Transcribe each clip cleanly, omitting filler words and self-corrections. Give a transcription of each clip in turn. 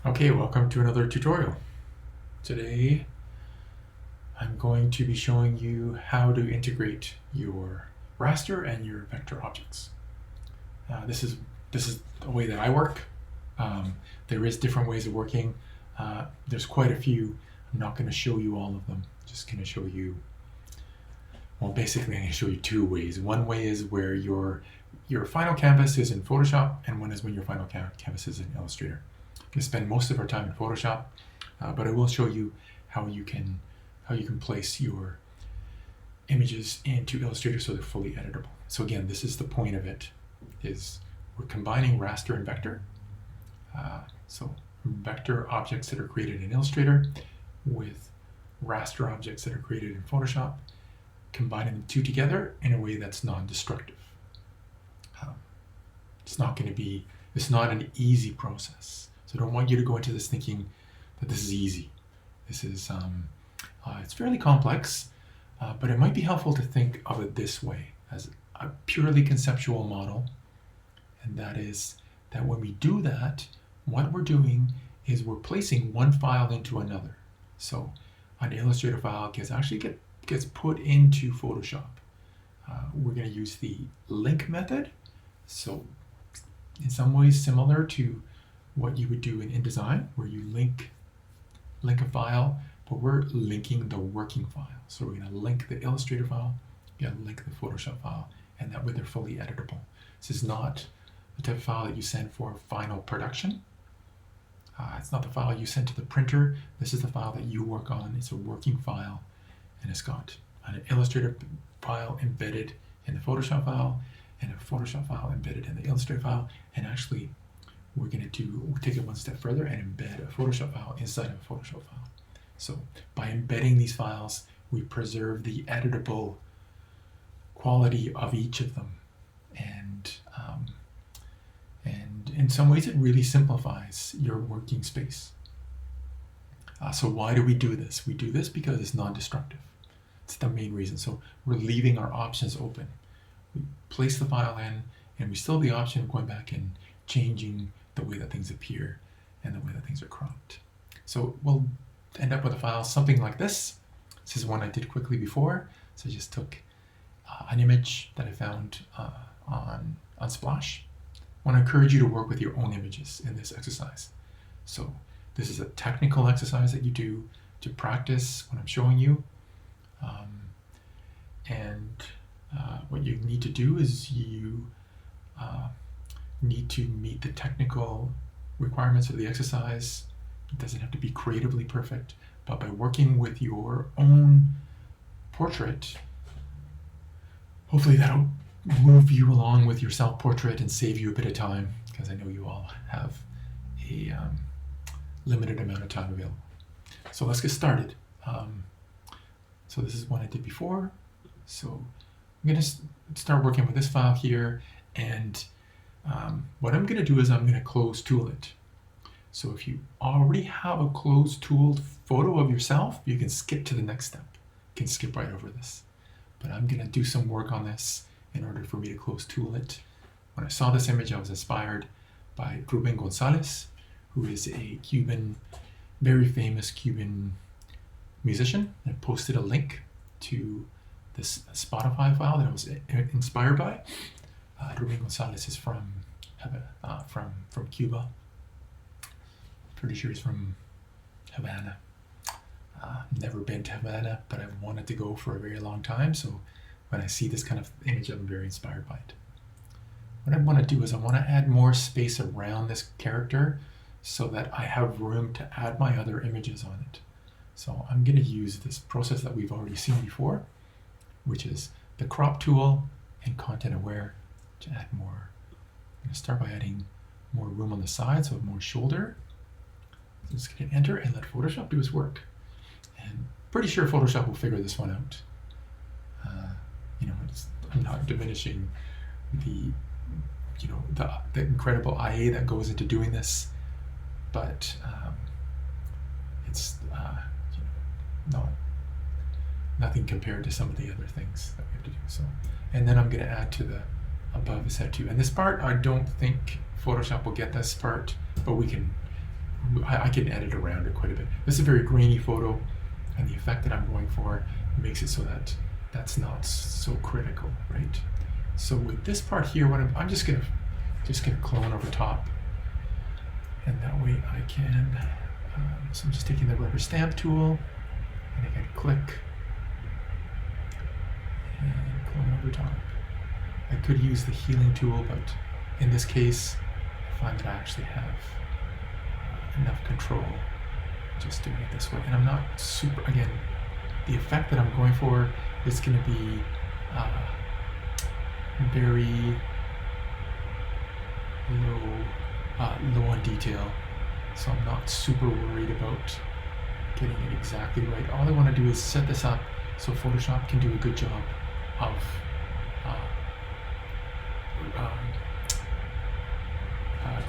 Okay, welcome to another tutorial. Today I'm going to be showing you how to integrate your raster and your vector objects. This is the way that I work. There is different ways of working. There's quite a few. I'm not going to show you all of them. I'm just going to show you, well, basically I'm going to show you two ways. One way is where your final canvas is in Photoshop, and one is when your final canvas is in Illustrator. I'm going to spend most of our time in Photoshop, but I will show you how you can place your images into Illustrator so they're fully editable. So again, this is the point of it, is we're combining raster and vector. So vector objects that are created in Illustrator with raster objects that are created in Photoshop, combining the two together in a way that's non-destructive. It's not an easy process. So I don't want you to go into this thinking that this is easy. This is, it's fairly complex, but it might be helpful to think of it this way, as a purely conceptual model. And that is that when we do that, what we're doing is we're placing one file into another. So an Illustrator file gets put into Photoshop. We're going to use the link method. So in some ways similar to what you would do in InDesign, where you link a file, but we're linking the working file. So we're going to link the Illustrator file, we're going to link the Photoshop file, and that way they're fully editable. This is not the type of file that you send for final production. It's not the file you send to the printer. This is the file that you work on. It's a working file, and it's got an Illustrator file embedded in the Photoshop file, and a Photoshop file embedded in the Illustrator file. And actually, we'll take it one step further and embed a Photoshop file inside of a Photoshop file. So by embedding these files, we preserve the editable quality of each of them. And in some ways, it really simplifies your working space. So why do we do this? We do this because it's non-destructive. It's the main reason. So we're leaving our options open. We place the file in, and we still have the option of going back and changing the way that things appear and the way that things are cropped. So we'll end up with a file something like this. This is one I did quickly before. So I just took an image that I found on Splash. I want to encourage you to work with your own images in this exercise. So this is a technical exercise that you do to practice what I'm showing you. What you need to do is you need to meet the technical requirements of the exercise. It doesn't have to be creatively perfect, but by working with your own portrait, hopefully that'll move you along with your self-portrait and save you a bit of time, because I know you all have a limited amount of time available. So let's get started. So this is one I did before. So I'm going to start working with this file here, and what I'm going to do is I'm going to close tool it. So if you already have a closed tooled photo of yourself, you can skip to the next step. You can skip right over this. But I'm going to do some work on this in order for me to close tool it. When I saw this image, I was inspired by Rubén González, who is a Cuban, very famous Cuban musician. I posted a link to this Spotify file that I was inspired by. Rubén González is from Cuba. Pretty sure he's from Havana. Never been to Havana, but I've wanted to go for a very long time. So when I see this kind of image, I'm very inspired by it. What I want to do is I want to add more space around this character so that I have room to add my other images on it. So I'm going to use this process that we've already seen before, which is the crop tool and content aware to add more. I'm going to start by adding more room on the side, so more shoulder. I'm just going to enter and let Photoshop do its work. And pretty sure Photoshop will figure this one out. I'm not diminishing the incredible IA that goes into doing this, but it's nothing compared to some of the other things that we have to do. So, and then I'm going to add to the above is set to. And this part, I don't think Photoshop will get this part, but we can I can edit around it quite a bit. This is a very grainy photo, and the effect that I'm going for makes it so that that's not so critical, right? So with this part here, what I'm just gonna clone over top, and that way I can. So I'm just taking the rubber stamp tool, and I can click and clone over top. I could use the healing tool, but in this case, I find that I actually have enough control just doing it this way. And I'm not super, again, the effect that I'm going for is going to be very low on detail. So I'm not super worried about getting it exactly right. All I want to do is set this up so Photoshop can do a good job of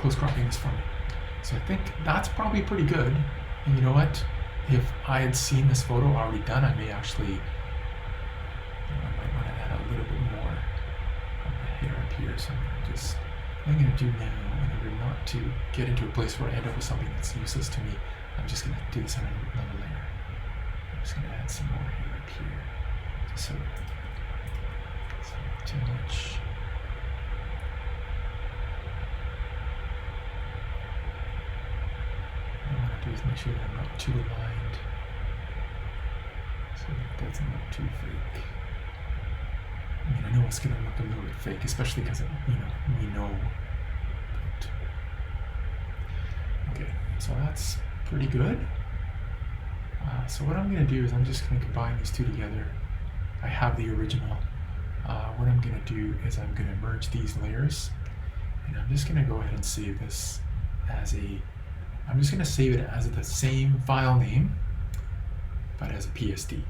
close cropping this for me. So I think that's probably pretty good. And you know what? If I had seen this photo already done, I may actually, I might want to add a little bit more of the hair up here. So what I'm going to do now, in order not to get into a place where I end up with something that's useless to me, I'm just going to do this on another layer. I'm just going to add some more hair up here. Just so it's not too much. What I want to do is make sure that I'm not too aligned, so that doesn't look too fake. I mean, I know it's going to look a little bit fake, especially because we know. But, okay, so that's pretty good. So what I'm going to do is I'm just going to combine these two together. I have the original. What I'm going to do is I'm going to merge these layers, and I'm just going to go ahead and save this as I'm just going to save it as the same file name, but as a PSD.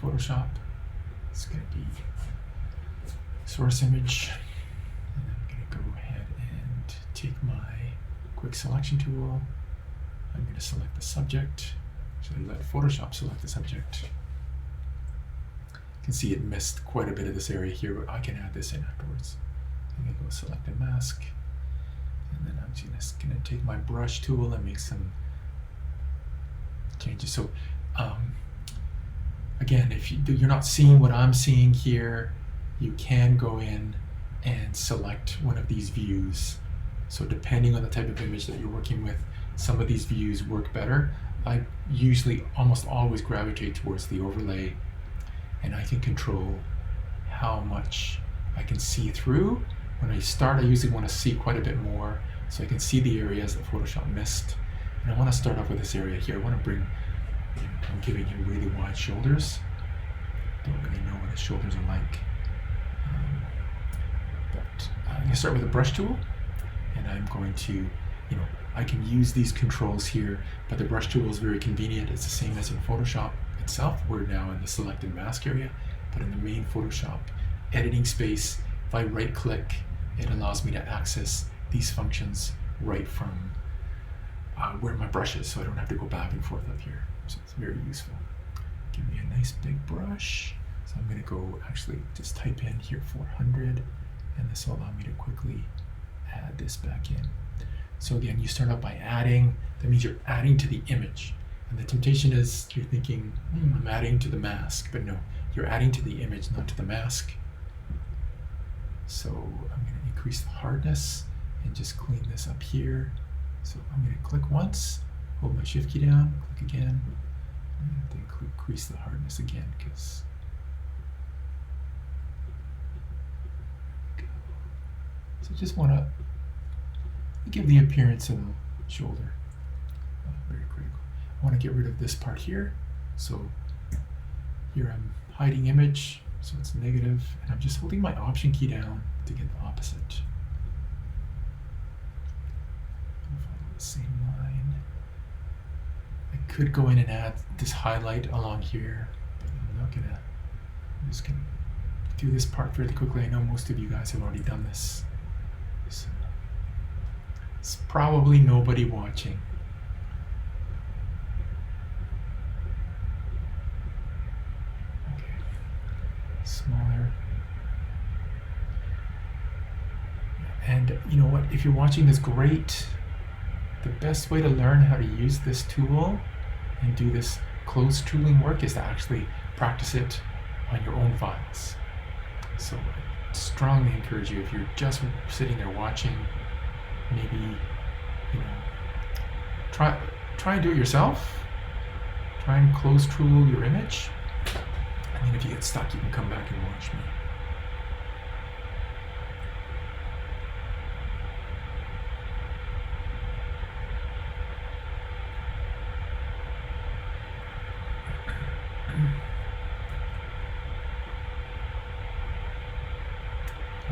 Photoshop, it's going to be source image, and I'm going to go ahead and take my quick selection tool. I'm going to select the subject. Actually, let Photoshop select the subject. You can see it missed quite a bit of this area here, but I can add this in afterwards. I'm going to go select a mask. And then I'm just going to take my brush tool and make some changes. So again, if you're not seeing what I'm seeing here, you can go in and select one of these views. So depending on the type of image that you're working with, some of these views work better. I usually almost always gravitate towards the overlay, and I can control how much I can see through. When I start, I usually want to see quite a bit more, so I can see the areas that Photoshop missed. And I want to start off with this area here. I want to bring, I'm giving him really wide shoulders. Don't really know what his shoulders are like. But I'm going to start with a brush tool, and I'm going to, I can use these controls here, but the brush tool is very convenient. It's the same as in Photoshop itself. We're now in the selected mask area, but in the main Photoshop editing space, if I right click, it allows me to access these functions right from where my brush is, so I don't have to go back and forth up here. So it's very useful. Give me a nice big brush. So I'm going to go actually just type in here 400, and this will allow me to quickly add this back in. So again, you start out by adding. That means you're adding to the image. And the temptation is you're thinking, I'm adding to the mask, but no, you're adding to the image, not to the mask. So I'm going to increase the hardness and just clean this up here. So I'm going to click once, hold my shift key down, click again, and then increase the hardness again, because so just want to give the appearance of the shoulder. Very critical. I want to get rid of this part here. So here I'm hiding image, so it's negative, and I'm just holding my Option key down to get the opposite. I'll follow the same line. I could go in and add this highlight along here, but I'm not gonna. I'm just gonna do this part fairly quickly. I know most of you guys have already done this. So it's probably nobody watching. Okay, smaller. And you know what? If you're watching this, great. the best way to learn how to use this tool and do this close tooling work is to actually practice it on your own files. So I strongly encourage you, if you're just sitting there watching, maybe, try and do it yourself. Try and close tool your image, and then if you get stuck, you can come back and watch me.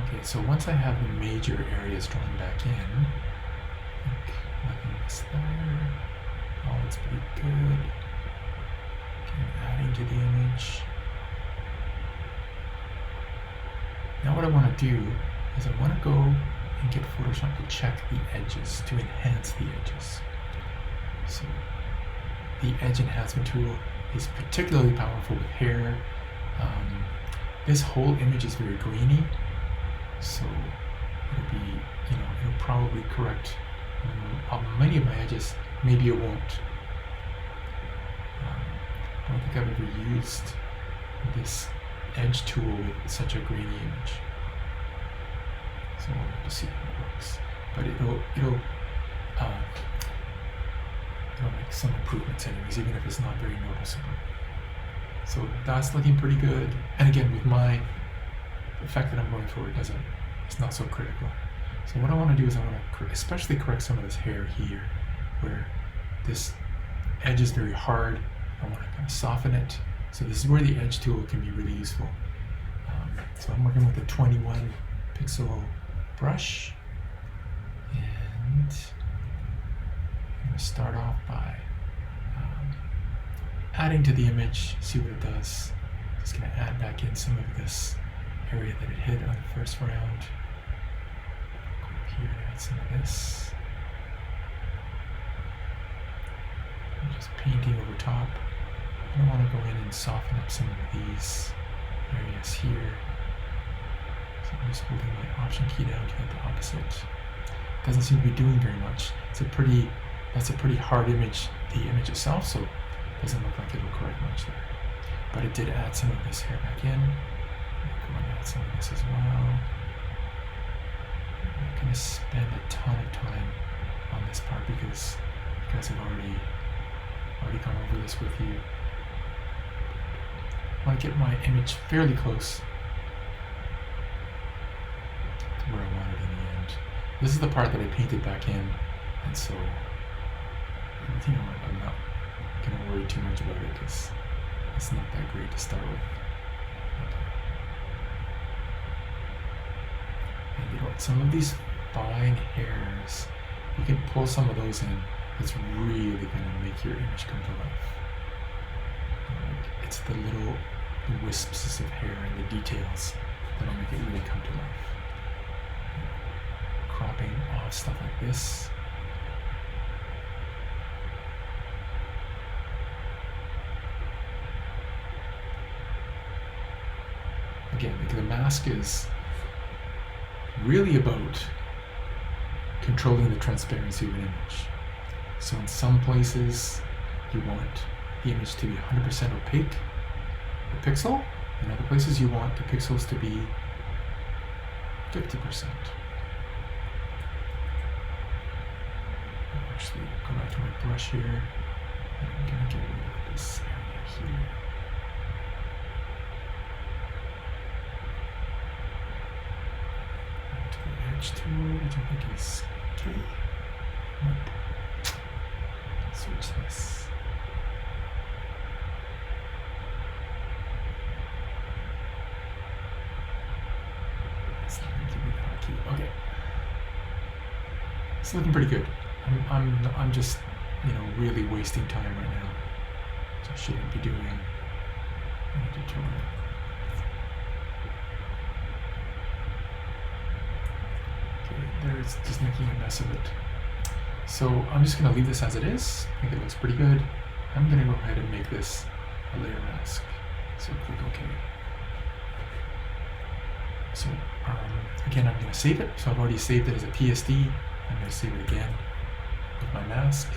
Okay, so once I have the major areas drawn back in, I think nothing's there. Oh, it's pretty good. Adding to the image. Now what I want to do is I want to go and get Photoshop to check the edges, to enhance the edges. So the edge enhancement tool is particularly powerful with hair. This whole image is very grainy, so it'll be, it'll probably correct many of my edges. Maybe it won't. I don't think I've ever used this edge tool with such a grainy image. So we'll have to see how it works. But it'll make some improvements anyways, even if it's not very noticeable. So that's looking pretty good. And again, with the effect that I'm going for, it's not so critical. So what I want to do is I want to especially correct some of this hair here, where this edge is very hard. I want to kind of soften it. So this is where the edge tool can be really useful. So I'm working with a 21 pixel brush, and I'm going to start off by adding to the image, see what it does. Just going to add back in some of this area that it hit on the first round. Go up here, add some of this. I'm just painting over top. I want to go in and soften up some of these areas here. So I'm just holding my Option key down to get the opposite. Doesn't seem to be doing very much. That's a pretty hard image, the image itself, so it doesn't look like it'll correct much there. But it did add some of this hair back in. I'm going to add some of this as well. I'm not going to spend a ton of time on this part because you guys have already gone over this with you. I want to get my image fairly close to where I want it in the end. This is the part that I painted back in, and so I'm not going to worry too much about it because it's not that great to start with. And some of these fine hairs, you can pull some of those in. It's really going to make your image come to life. It's the little wisps of hair and the details that'll make it really come to life. Cropping off stuff like this. Again, the mask is really about controlling the transparency of an image. So in some places, you want the image to be 100% opaque, the pixel. In other places, you want the pixels to be 50%. I'll actually go back to my brush here, and I'm going to get rid of this area here. Back to the edge tool, which I think is K. Nope. Switch this. It's not going to give me the hotkey. Okay. It's looking pretty good. I'm just, really wasting time right now. So I shouldn't be doing a tutorial. Okay, there's just making a mess of it. So I'm just going to leave this as it is. I think it looks pretty good. I'm going to go ahead and make this a layer mask. So click OK. So again, I'm going to save it. So I've already saved it as a PSD. I'm going to save it again. with my mask.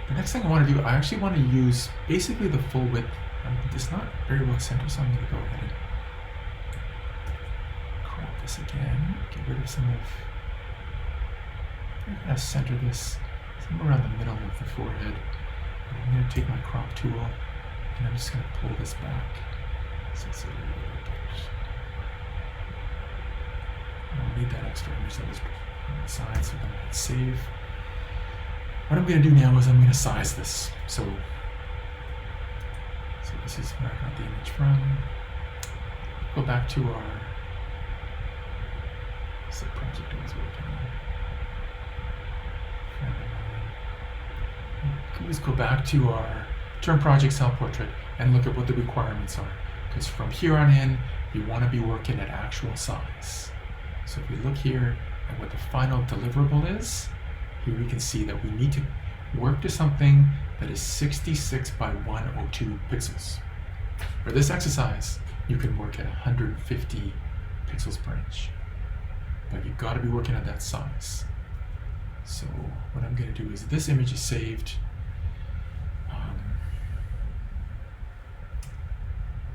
The next thing I want to do, I actually want to use basically the full width. It's not very well centered, so I'm going to go ahead and crop this again. Get rid of some of. I'm going to center this somewhere around the middle of the forehead. And I'm going to take my crop tool and I'm just going to pull this back. So it's a little bit. I don't need that extra image that was on the side, so I'm going to hit save. What I'm going to do now is I'm going to size this. So this is where I got the image from. Go back to our project I was working on. Let's go back to our term project self-portrait and look at what the requirements are. Because from here on in, you want to be working at actual size. So if we look here at what the final deliverable is, here we can see that we need to work to something that is 66 by 102 pixels. For this exercise, you can work at 150 pixels per inch, but you've got to be working at that size. So what I'm going to do is this image is saved.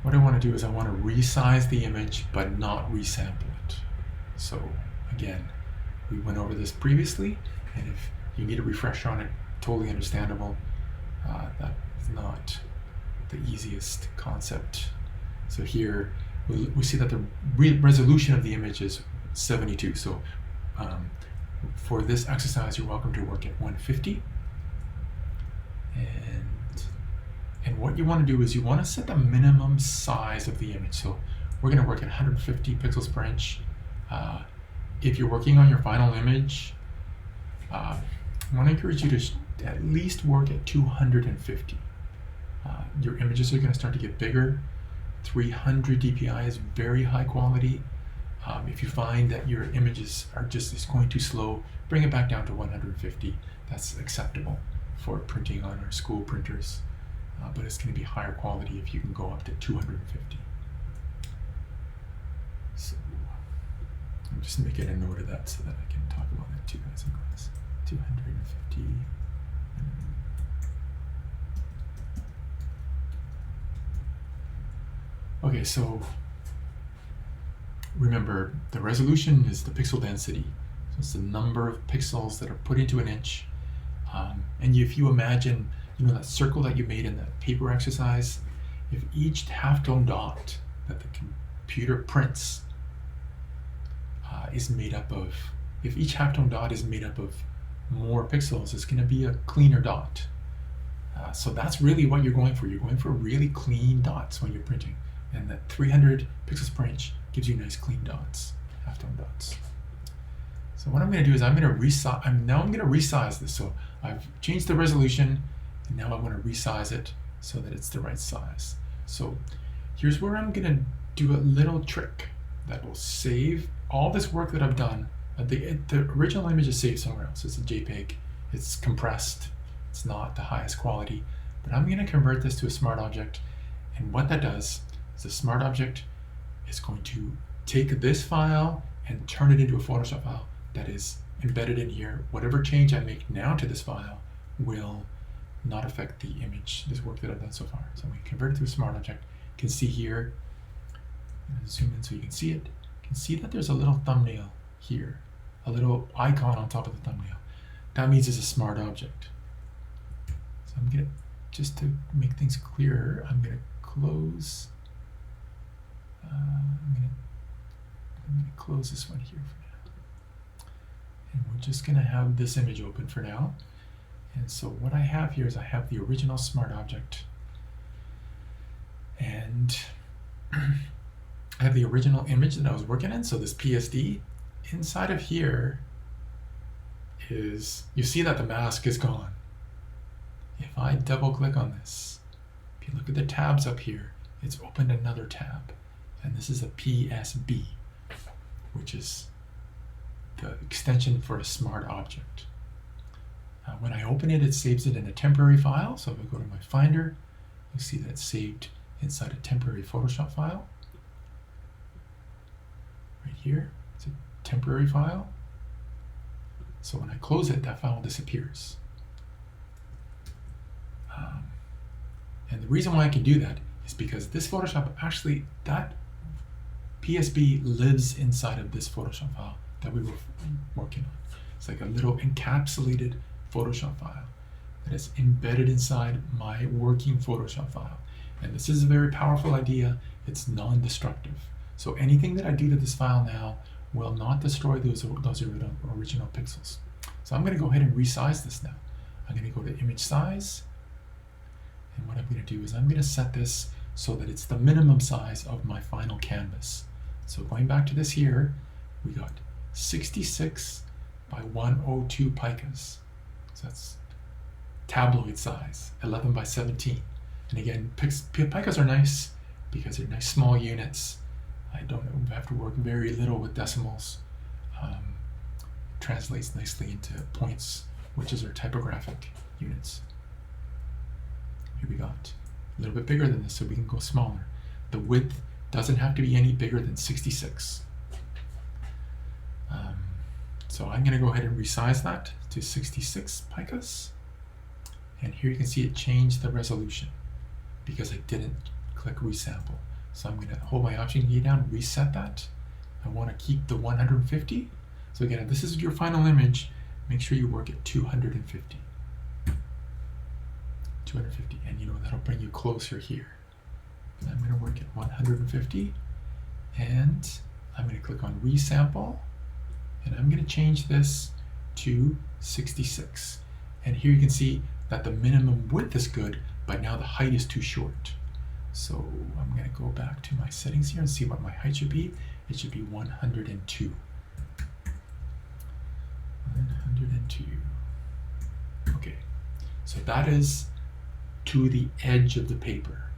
What I want to do is I want to resize the image, but not resample it. So again, we went over this previously, and if you need a refresher on it, totally understandable. That is not the easiest concept. So here we see that the resolution of the image is 72. So for this exercise, you're welcome to work at 150. And what you want to do is you want to set the minimum size of the image. So we're going to work at 150 pixels per inch. If you're working on your final image, I want to encourage you to at least work at 250. Your images are going to start to get bigger. 300 dpi is very high quality. If you find that your images are just going too slow, bring it back down to 150. That's acceptable for printing on our school printers, but it's going to be higher quality if you can go up to 250. So I'm just making a note of that so that I can talk about that too, guys and girls. 250. Okay, so remember the resolution is the pixel density. So it's the number of pixels that are put into an inch. And if you imagine, that circle that you made in that paper exercise, if each halftone dot that the computer prints is made up of, if each halftone dot is made up of more pixels, it's going to be a cleaner dot. So that's really what you're going for. You're going for really clean dots when you're printing. And that 300 pixels per inch gives you nice clean dots, halftone dots. So what I'm going to do is I'm going to resize this. So I've changed the resolution, and now I want to resize it so that it's the right size. So here's where I'm going to do a little trick that will save all this work that I've done. The original image is saved somewhere else. It's a JPEG. It's compressed. It's not the highest quality. But I'm going to convert this to a smart object. And what that does is the smart object is going to take this file and turn it into a Photoshop file that is embedded in here. Whatever change I make now to this file will not affect the image, this work that I've done so far. So I'm going to convert it to a smart object. You can see here, I'm going to zoom in so you can see it. You can see that there's a little thumbnail here, a little icon on top of the thumbnail. That means it's a smart object. So I'm going to, just to make things clearer, I'm going to close. I'm going to close this one here for now. And we're just going to have this image open for now. And so what I have here is I have the original smart object. And I have the original image that I was working in, so this PSD. Inside of here is, you see that the mask is gone. If I double click on this, if you look at the tabs up here, it's opened another tab. And this is a PSB, which is the extension for a smart object. When I open it, it saves it in a temporary file. So if I go to my Finder, you see that it's saved inside a temporary Photoshop file. Right here. It's a temporary file. So when I close it, that file disappears. And the reason why I can do that is because this Photoshop, actually, that PSB lives inside of this Photoshop file that we were working on. It's like a little encapsulated Photoshop file that is embedded inside my working Photoshop file. And this is a very powerful idea. It's non-destructive. So anything that I do to this file now will not destroy those original pixels. So I'm going to go ahead and resize this now. I'm going to go to image size. And what I'm going to do is I'm going to set this so that it's the minimum size of my final canvas. So going back to this here, we got 66 by 102 picas. So that's tabloid size, 11 by 17. And again, picas are nice because they're nice small units. I don't have to work very little with decimals. Translates nicely into points, which is our typographic units. Here we got a little bit bigger than this, so we can go smaller. The width doesn't have to be any bigger than 66. So I'm going to go ahead and resize that to 66 picas. And here you can see it changed the resolution because I didn't click resample. So I'm going to hold my Option key down, reset that. I want to keep the 150. So again, if this is your final image, make sure you work at 250. 250, and you know, that'll bring you closer here. And I'm going to work at 150, and I'm going to click on resample, and I'm going to change this to 66. And here you can see that the minimum width is good, but now the height is too short. So I'm going to go back to my settings here and see what my height should be. It should be 102. 102. Okay, so that is to the edge of the paper.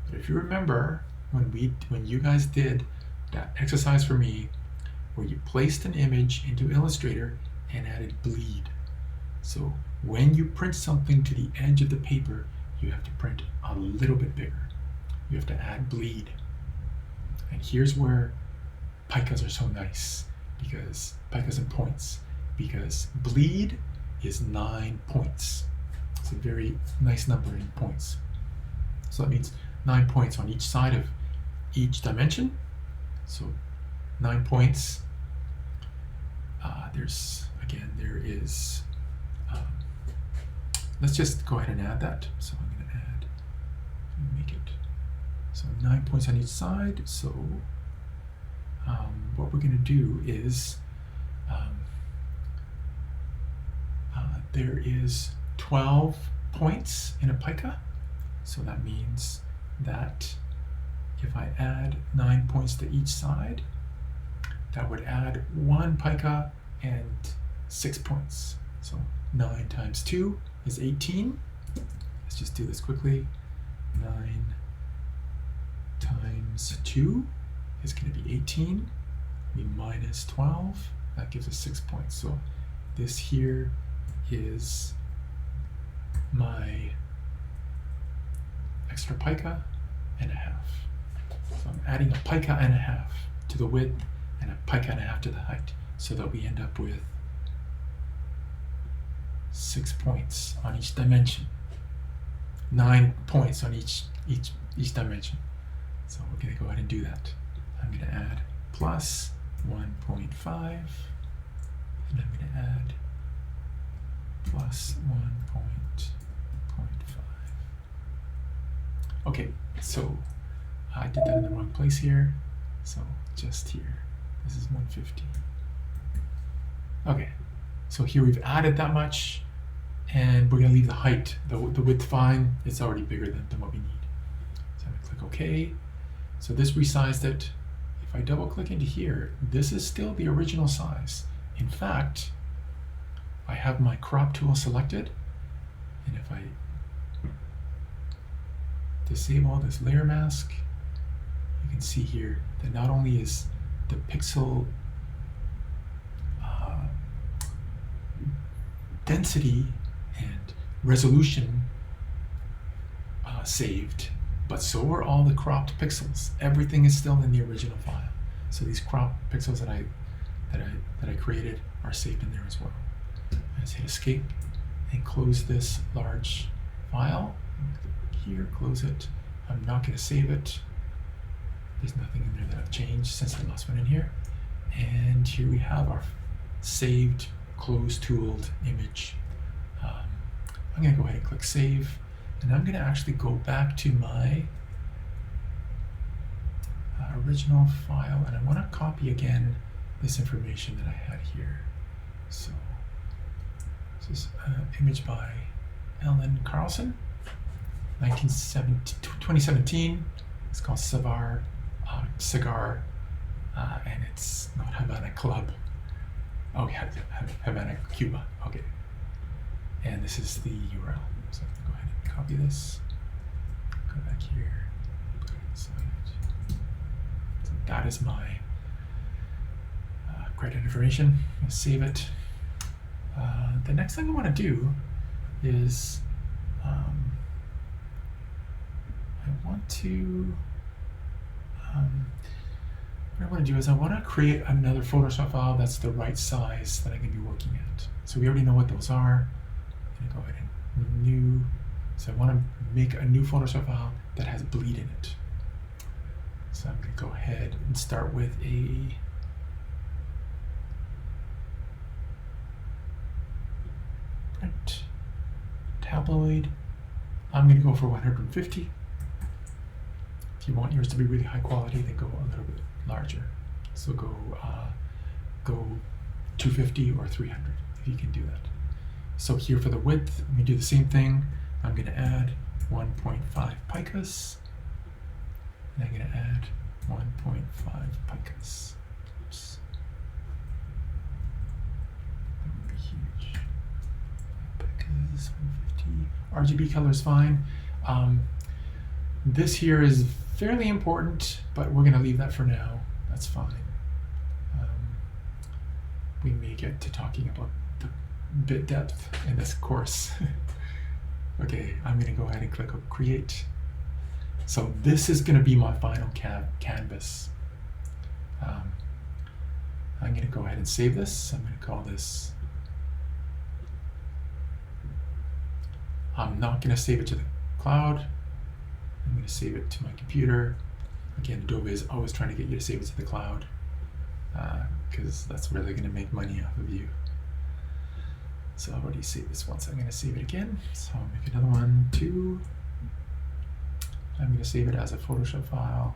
But if you remember, when you guys did that exercise for me, where you placed an image into Illustrator and added bleed. So when you print something to the edge of the paper, you have to print a little bit bigger. You have to add bleed. And here's where picas are so nice, because picas and points, because bleed is 9 points. It's a very nice number in points. So that means 9 points on each side of each dimension. So 9 points. There is, let's just go ahead and add that. So I'm going to make it, so 9 points on each side. So what we're going to do is, there is 12 points in a pica. So that means that if I add 9 points to each side, that would add 1 pica and 6 points. So 9 times 2 is 18. Let's just do this quickly. 9 times 2 is going to be 18. We minus 12. That gives us 6 points. So this here is my extra pica and a half. So I'm adding a pica and a half to the width and a pica and a half to the height, so that we end up with 6 points on each dimension. 9 points on each dimension. So we're going to go ahead and do that. I'm going to add plus 1.5, and I'm going to add plus 1.5. Okay, so I did that in the wrong place here. So just here, this is 150. Okay, so here we've added that much, and we're gonna leave the height, the width fine. It's already bigger than what we need. So I'm gonna click OK. So this resized it. If I double click into here, this is still the original size. In fact, I have my crop tool selected, and if I disable this layer mask, you can see here that not only is the pixel density and resolution saved, but so are all the cropped pixels. Everything is still in the original file. So these cropped pixels that that I created are saved in there as well. Let's hit escape and close this large file. Here, close it. I'm not going to save it. There's nothing in there that I've changed since the last one in here. And here we have our saved, close-tooled image. I'm going to go ahead and click save, and I'm going to actually go back to my original file, and I want to copy again this information that I had here. So this is an image by Ellen Carlson, 2017. It's called Cigar, and it's not Havana Club. Oh yeah, Havana, Cuba. Okay. And this is the URL. So I have to go ahead and copy this. Go back here. Put it inside. So that is my credit information. I'll save it. The next thing I want to do is I want to create another Photoshop file that's the right size that I can be working at. So we already know what those are. I'm going to go ahead and new. So I want to make a new Photoshop file that has bleed in it. So I'm going to go ahead and start with a print tabloid. I'm going to go for 150. If you want yours to be really high quality, then go a little bit larger. So go 250 or 300 if you can do that. So here for the width, I'm going to do the same thing. I'm going to add 1.5 picas. And I'm going to add 1.5 picas. Oops. That would be huge. Picas, 150. RGB color is fine. This here is fairly important, but we're going to leave that for now. That's fine. We may get to talking about the bit depth in this course. Okay, I'm going to go ahead and click on Create. So this is going to be my final canvas. I'm going to go ahead and save this. I'm going to call this. I'm not going to save it to the cloud. I'm going to save it to my computer. Again, Adobe is always trying to get you to save it to the cloud because that's where they're going to make money off of you. So I already saved this once. I'm going to save it again. So I'll make another one, too. I'm going to save it as a Photoshop file.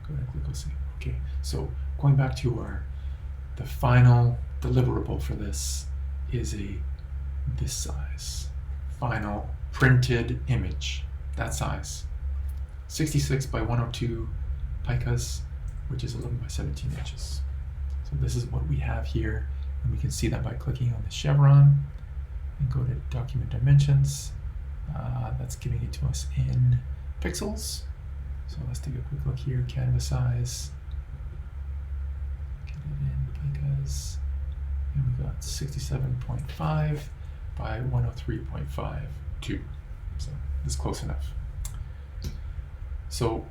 Go ahead and click on save. Okay, so going back to the final deliverable for this is this size. Final printed image, that size. 66 by 102 picas, which is 11 by 17 inches. So this is what we have here, and we can see that by clicking on the chevron and go to document dimensions. That's giving it to us in pixels. So let's take a quick look here, canvas size. Get it in picas, and we got 67.5 by 103.52. So it's close enough. So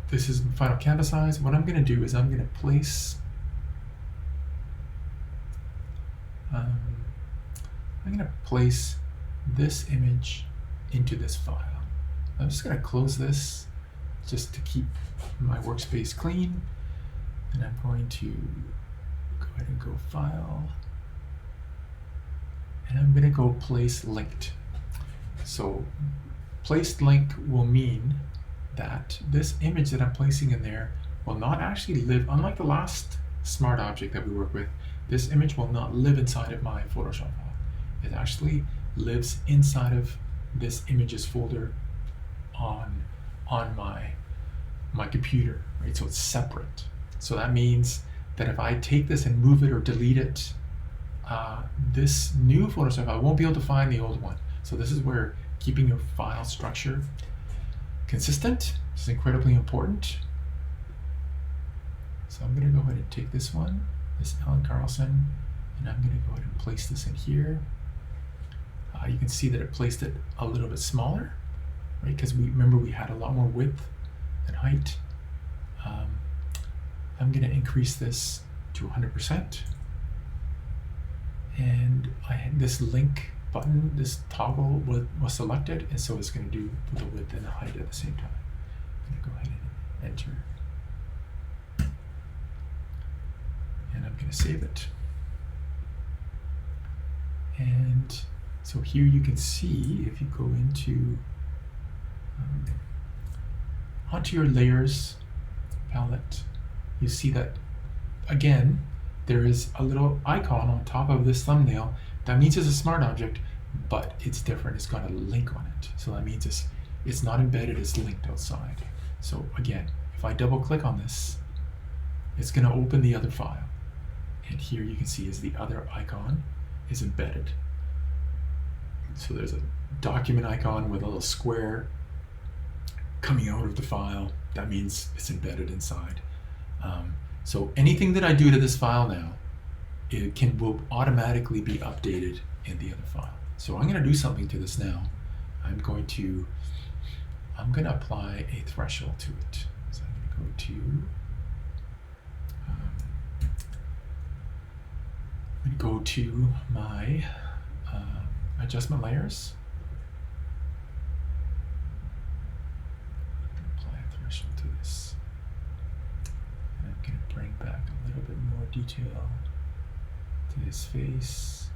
this is the final canvas size. What I'm going to do is I'm going to place this image into this file. I'm just going to close this just to keep my workspace clean, and I'm going to go ahead and go File, and I'm going to go Place Linked. So placed link will mean that this image that I'm placing in there will not actually live, unlike the last smart object that we work with, this image will not live inside of my Photoshop file. It actually lives inside of this images folder on my computer, right? So it's separate. So that means that if I take this and move it or delete it, this new Photoshop file won't be able to find the old one. So this is where keeping your file structure consistent is incredibly important. So I'm going to go ahead and take this one, this Ellen Carlson, and I'm going to go ahead and place this in here. You can see that it placed it a little bit smaller, right? Because remember we had a lot more width and height. I'm going to increase this to 100%. And I had this link button, this toggle was selected, and so it's going to do the width and the height at the same time. I'm going to go ahead and enter. And I'm going to save it. And so here you can see, if you go into onto your layers palette, you see that again there is a little icon on top of this thumbnail. That means it's a smart object, but it's different. It's got a link on it, so that means it's not embedded, it's linked outside. So again, if I double click on this, it's going to open the other file, and here you can see is the other icon is embedded. So there's a document icon with a little square coming out of the file. That means it's embedded inside. So anything that I do to this file now, will automatically be updated in the other file. So I'm going to do something to this now. I'm going to apply a threshold to it. So I'm going to go to my adjustment layers. Apply a threshold to this. And I'm going to bring back a little bit more detail to his face.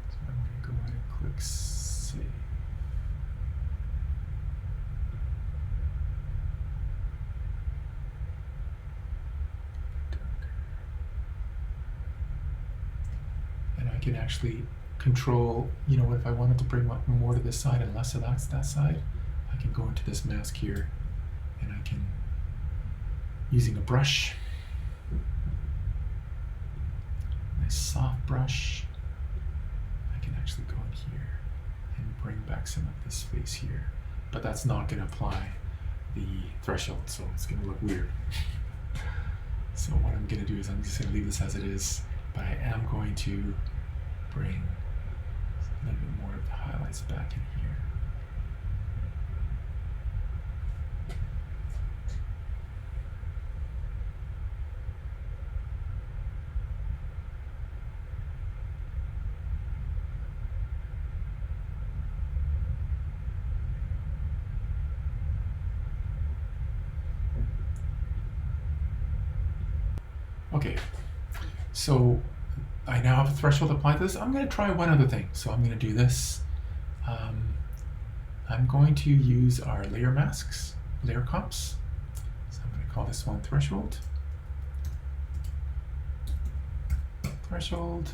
So I'm going to go ahead and click save. And I can actually control, you know, if I wanted to bring more to this side and less of that side, I can go into this mask here, and I can, using a brush, nice soft brush, I can actually go in here and bring back some of this face here. But that's not going to apply the threshold, so it's going to look weird. So what I'm going to do is I'm just going to leave this as it is, but I am going to bring a little bit more of the highlights back in here. Okay, so I now have a threshold applied to this. I'm going to try one other thing. So I'm going to do this. I'm going to use our layer masks, layer comps. So I'm going to call this one threshold. Threshold.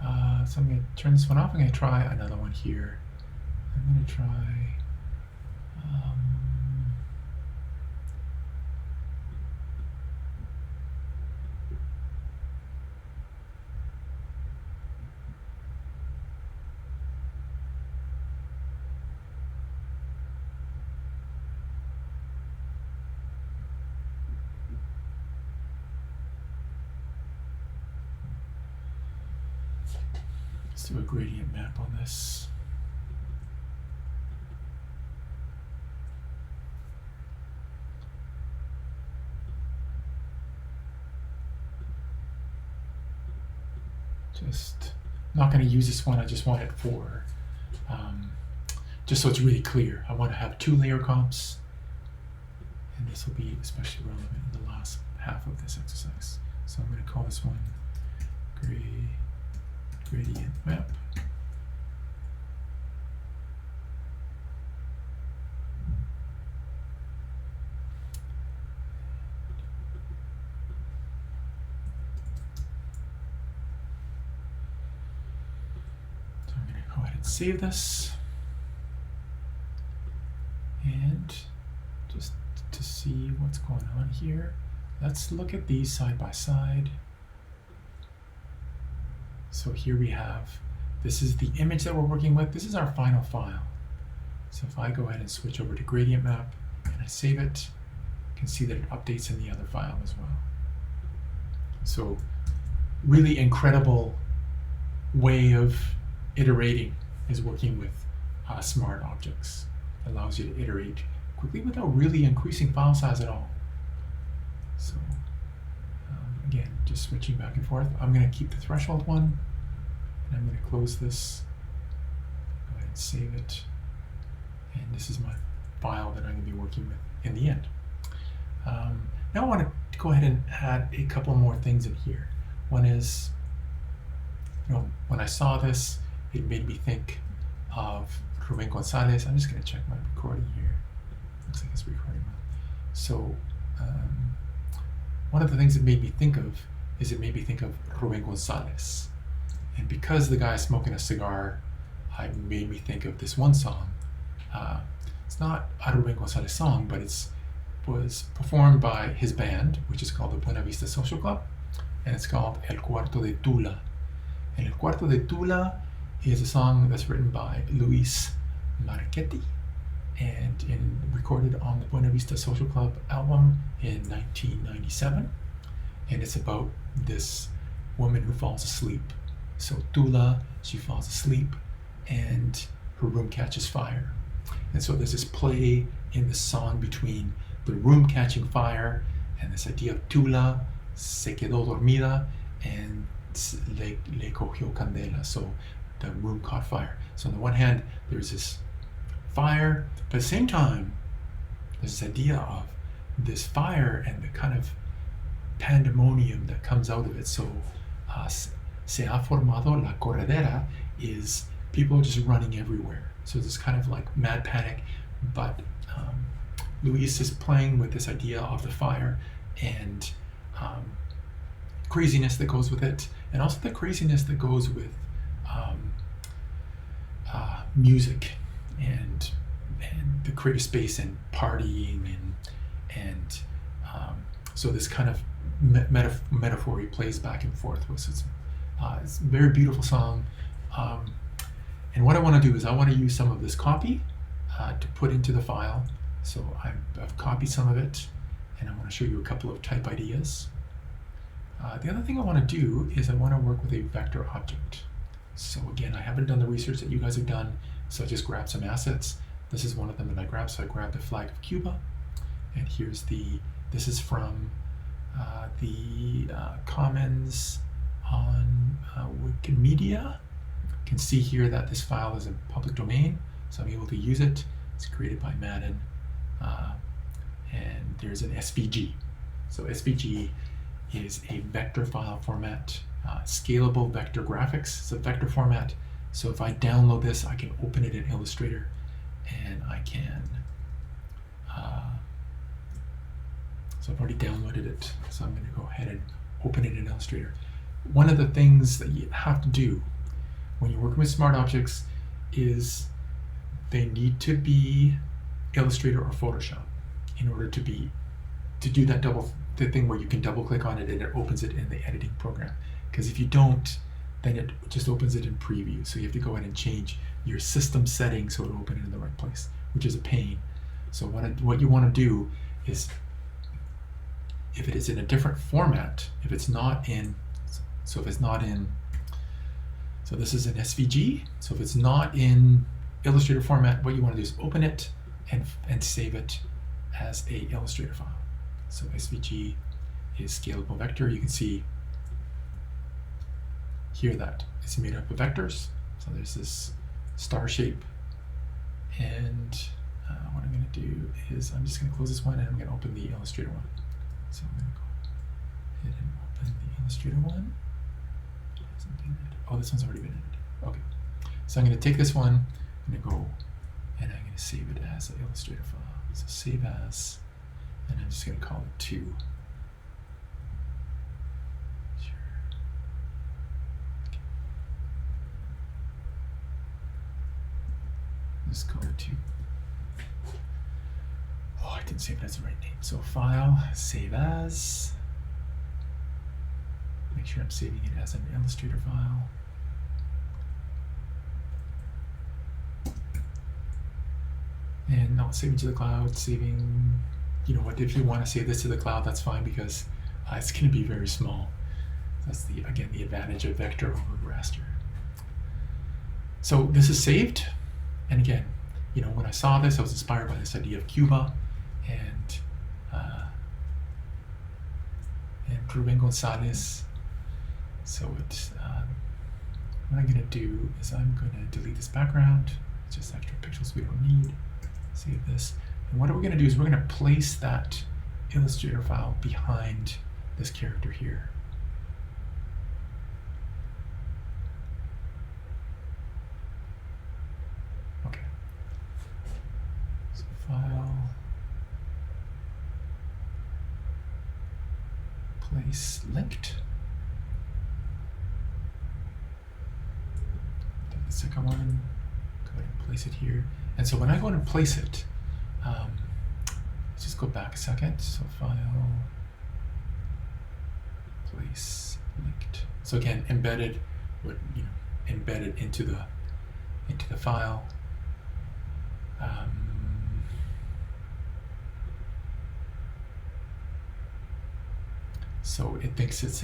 So I'm going to turn this one off. I'm going to try another one here. I'm going to try let's do a gradient map on this. Just not going to use this one. I just want it for just so it's really clear. I want to have 2 layer comps, and this will be especially relevant in the last half of this exercise. So I'm going to call this one gradient map. So I'm going to go ahead and save this. And just to see what's going on here, let's look at these side by side. So here we have, this is the image that we're working with. This is our final file. So if I go ahead and switch over to gradient map and I save it, you can see that it updates in the other file as well. So really incredible way of iterating is working with smart objects. It allows you to iterate quickly without really increasing file size at all. So again, just switching back and forth. I'm going to keep the threshold one, and I'm going to close this. Go ahead and save it. And this is my file that I'm going to be working with in the end. Now I want to go ahead and add a couple more things in here. One is, when I saw this, it made me think of Ruben Gonzalez. I'm just going to check my recording here. Looks like it's recording well. So one of the things it made me think of is it made me think of Ruben Gonzalez. And because the guy is smoking a cigar, it made me think of this one song. It's not a Ruben Gonzalez song, but it was performed by his band, which is called the Buena Vista Social Club, and it's called El Cuarto de Tula. And El Cuarto de Tula is a song that's written by Luis Marchetti and recorded on the Buena Vista Social Club album in 1997. And it's about this woman who falls asleep. So Tula, she falls asleep and her room catches fire. And so there's this play in the song between the room catching fire and this idea of Tula, se quedó dormida, and le cogió candela. So the room caught fire. So on the one hand, there's this fire, but at the same time, there's this idea of this fire and the kind of pandemonium that comes out of it. So se ha formado la corredera is people are just running everywhere. So there's kind of like mad panic, but Luis is playing with this idea of the fire and craziness that goes with it, and also the craziness that goes with music and the creative space and partying and so this kind of metaphor he plays back and forth with. So it's a very beautiful song, and what I want to do is I want to use some of this copy to put into the file. So I've copied some of it, and I want to show you a couple of type ideas. The other thing I want to do is I want to work with a vector object. So again, I haven't done the research that you guys have done, so I just grabbed some assets. This is one of them that I grabbed, so I grabbed the flag of Cuba, and this is from the Commons on Wikimedia. You can see here that this file is in public domain, so I'm able to use it. It's created by Madden, and there's an SVG. So SVG is a vector file format, scalable vector graphics. It's a vector format. So if I download this, I can open it in Illustrator, and I can, so I've already downloaded it. So I'm going to go ahead and open it in Illustrator. One of the things that you have to do when you're working with smart objects is they need to be Illustrator or Photoshop in order to do that the thing where you can double click on it and it opens it in the editing program. Because if you don't, then it just opens it in preview. So you have to go ahead and change your system settings so it'll open it in the right place, which is a pain. So what you want to do is, if it is in a different format, if it's not in, so this is an SVG. So if it's not in Illustrator format, what you want to do is open it and save it as a Illustrator file. So SVG is scalable vector. You can see here that it's made up of vectors. So there's this star shape, and what I'm going to do is I'm just going to close this one and I'm going to open the Illustrator one. So I'm going to go ahead and open the Illustrator one. Oh, this one's already been edited. Okay. So I'm going to take this one, I'm going to go and I'm going to save it as an Illustrator file. So save as, and I'm just going to call it 2. Sure. Okay. Let's call it 2. Oh, I didn't save it as the right name. So file, save as. Make sure I'm saving it as an Illustrator file. And not saving to the cloud, saving, you know what, if you want to save this to the cloud, that's fine, because it's going to be very small. That's again the advantage of vector over raster. So this is saved, and again, you know, when I saw this, I was inspired by this idea of Cuba and Ruben Gonzalez. So what I'm going to do is I'm going to delete this background. It's just extra pixels we don't need. Save this. And what we're going to do is we're going to place that Illustrator file behind this character here. Okay. So file, place linked. Take the second one, go ahead and place it here. And so when I go and place it, let's just go back a second. So file, place linked. So again, embedded, embedded into the file. So it thinks it's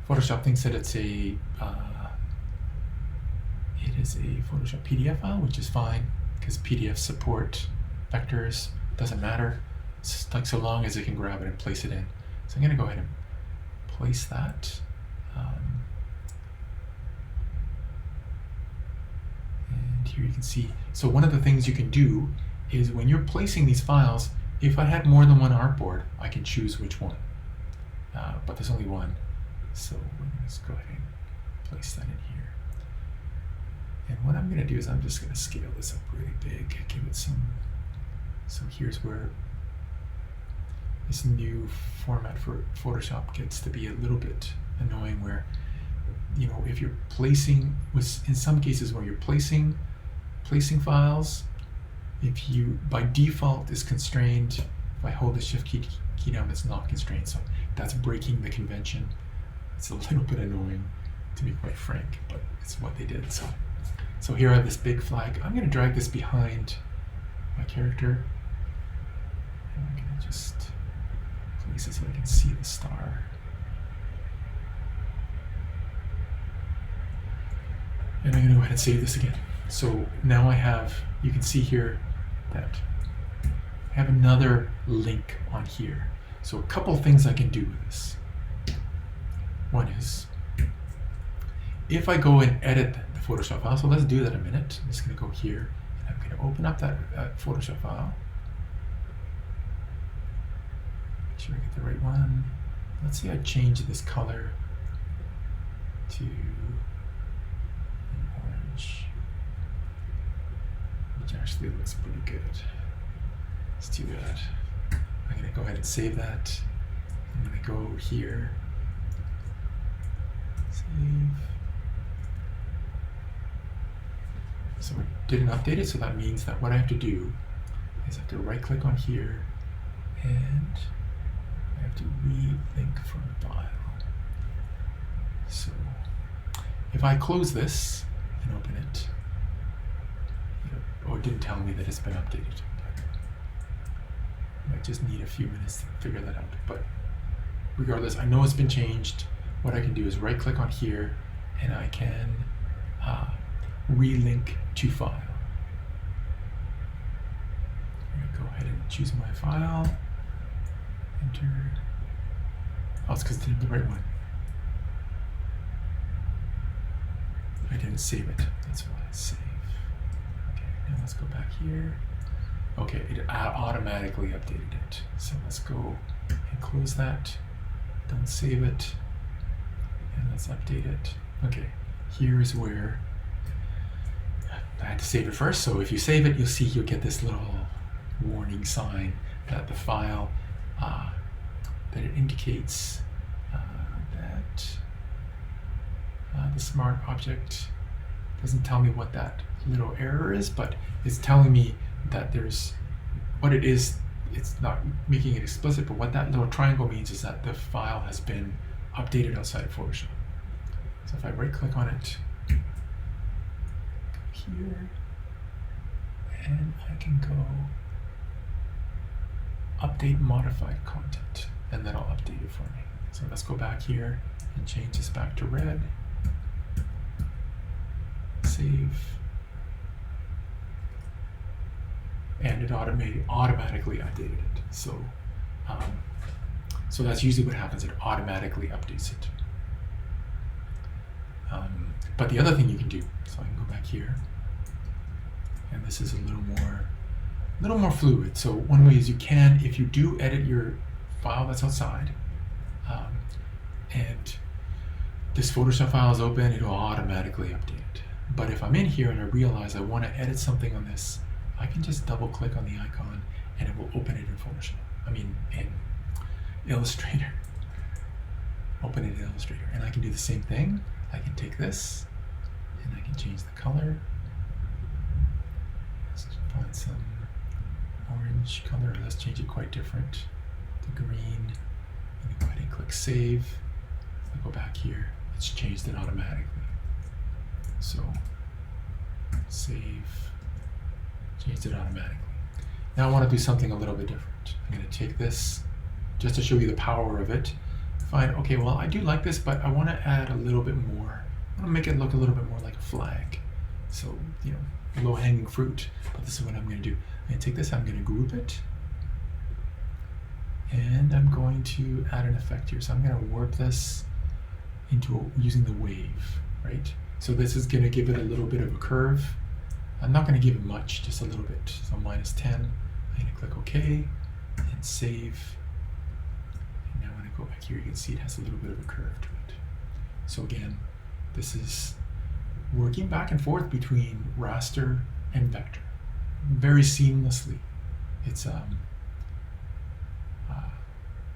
Photoshop thinks that it's it is a Photoshop PDF file, which is fine because PDFs support vectors. Doesn't matter. It's like so long as it can grab it and place it in. So I'm going to go ahead and place that. And here you can see. So one of the things you can do is when you're placing these files, if I had more than one artboard, I can choose which one. But there's only one. So let's go ahead and place that in here. And what I'm going to do is I'm just going to scale this up really big, give it some. So here's where this new format for Photoshop gets to be a little bit annoying, where, you know, if you're placing, in some cases where you're placing files, if you, by default, is constrained. If I hold the Shift key down, it's not constrained. So that's breaking the convention. It's a little bit annoying, to be quite frank, but it's what they did. So here I have this big flag. I'm going to drag this behind my character. And I'm going to just place it so I can see the star. And I'm going to go ahead and save this again. So now I have, you can see here that I have another link on here. So a couple things I can do with this. One is, if I go and edit the Photoshop file, so let's do that in a minute. I'm just going to go here, and I'm going to open up that Photoshop file. Make sure I get the right one. Let's see, I change this color to an orange, which actually looks pretty good. Let's do that. I'm going to go ahead and save that. I'm going to go here, save. So it didn't update it, so that means that what I have to do is I have to right click on here and I have to re-link from file. So if I close this and open it, it didn't tell me that it's been updated. I just need a few minutes to figure that out. But regardless, I know it's been changed. What I can do is right click on here and I can relink to file. Go ahead and choose my file, enter. Oh, it's because I didn't have the right one. I didn't save it, that's why I save. Okay, now let's go back here. Okay, it automatically updated it. So let's go and close that. Don't save it. And let's update it. Okay, here's where I had to save it first. So if you save it, you'll get this little warning sign that the file, that it indicates that the smart object doesn't tell me what that little error is, but it's telling me that there's what it is. It's not making it explicit, but what that little triangle means is that the file has been updated outside of Photoshop. So if I right click on it, go here, and I can go update modified content, and that'll update it for me. So let's go back here and change this back to red. Save save. And it automatically updated it. So that's usually what happens. It automatically updates it. But the other thing you can do, so I can go back here, and this is a little more fluid. So one way is you can, if you do edit your file that's outside, and this Photoshop file is open, it'll automatically update. But if I'm in here and I realize I want to edit something on this, I can just double click on the icon and it will open it in Photoshop. In Illustrator. Open it in Illustrator. And I can do the same thing. I can take this and I can change the color. Let's find some orange color. Let's change it quite different to green. And go ahead and click save. If I go back here, it's changed it automatically. So save, changed it automatically. Now I want to do something a little bit different. I'm going to take this just to show you the power of it. Find, okay, well, I do like this, but I want to add a little bit more. I want to make it look a little bit more like a flag. So, low-hanging fruit. But this is what I'm going to do. I'm going to take this, I'm going to group it. And I'm going to add an effect here. So I'm going to warp this using the wave, right? So this is going to give it a little bit of a curve. I'm not going to give it much, just a little bit. So -10. I'm going to click OK and save. And now when I go back here, you can see it has a little bit of a curve to it. So again, this is working back and forth between raster and vector very seamlessly. It's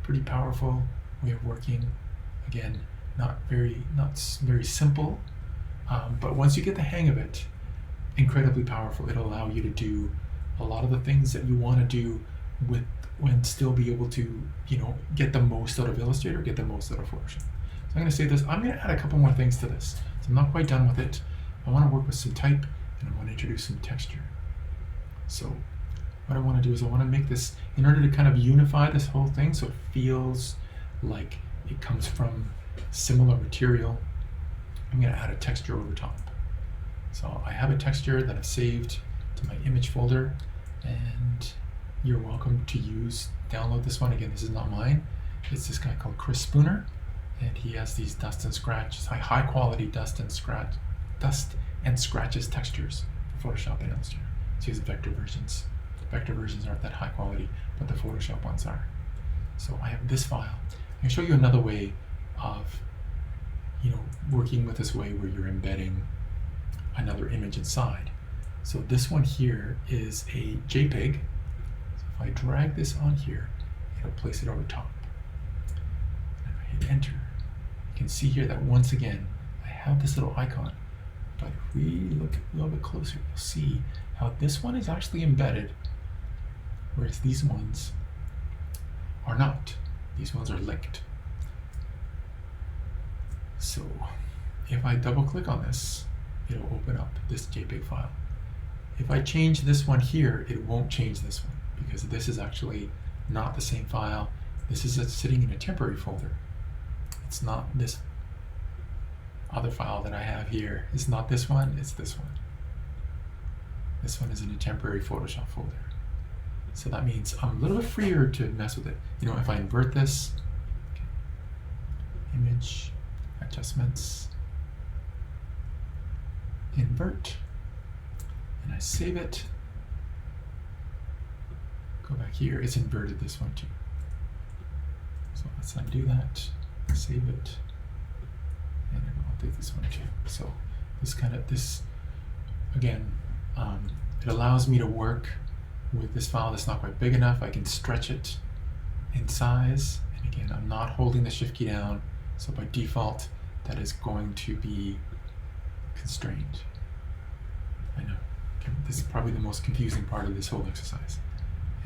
pretty powerful way of working. Again, not very simple, but once you get the hang of it, incredibly powerful. It'll allow you to do a lot of the things that you want to do when still be able to, get the most out of Illustrator, get the most out of Photoshop. So I'm going to say this. I'm going to add a couple more things to this. So I'm not quite done with it. I want to work with some type, and I want to introduce some texture. So what I want to do is I want to make this, in order to kind of unify this whole thing so it feels like it comes from similar material, I'm going to add a texture over top. So I have a texture that I've saved to my image folder, and you're welcome to download this one. Again, this is not mine. It's this guy called Chris Spooner, and he has these dust and scratches, high quality dust and scratches textures for Photoshop and Illustrator. So he has vector versions. Vector versions aren't that high quality, but the Photoshop ones are. So I have this file. I can show you another way of, working with this way where you're embedding another image inside. So this one here is a JPEG. So if I drag this on here, it'll place it over top. And if I hit enter, you can see here that once again, I have this little icon. But if we look a little bit closer, you'll see how this one is actually embedded, whereas these ones are not. These ones are linked. So if I double click on this, it'll open up this JPEG file. If I change this one here, it won't change this one because this is actually not the same file. This is sitting in a temporary folder. It's not this other file that I have here. It's not this one, it's this one. This one is in a temporary Photoshop folder. So that means I'm a little bit freer to mess with it. If I invert this, image, adjustments, invert, and I save it, go back here, it's inverted this one too. So let's undo that, save it, and then I'll take this one too. So this again, it allows me to work with this file that's not quite big enough. I can stretch it in size, and again, I'm not holding the shift key down, so by default that is going to be constrained. I know, this is probably the most confusing part of this whole exercise,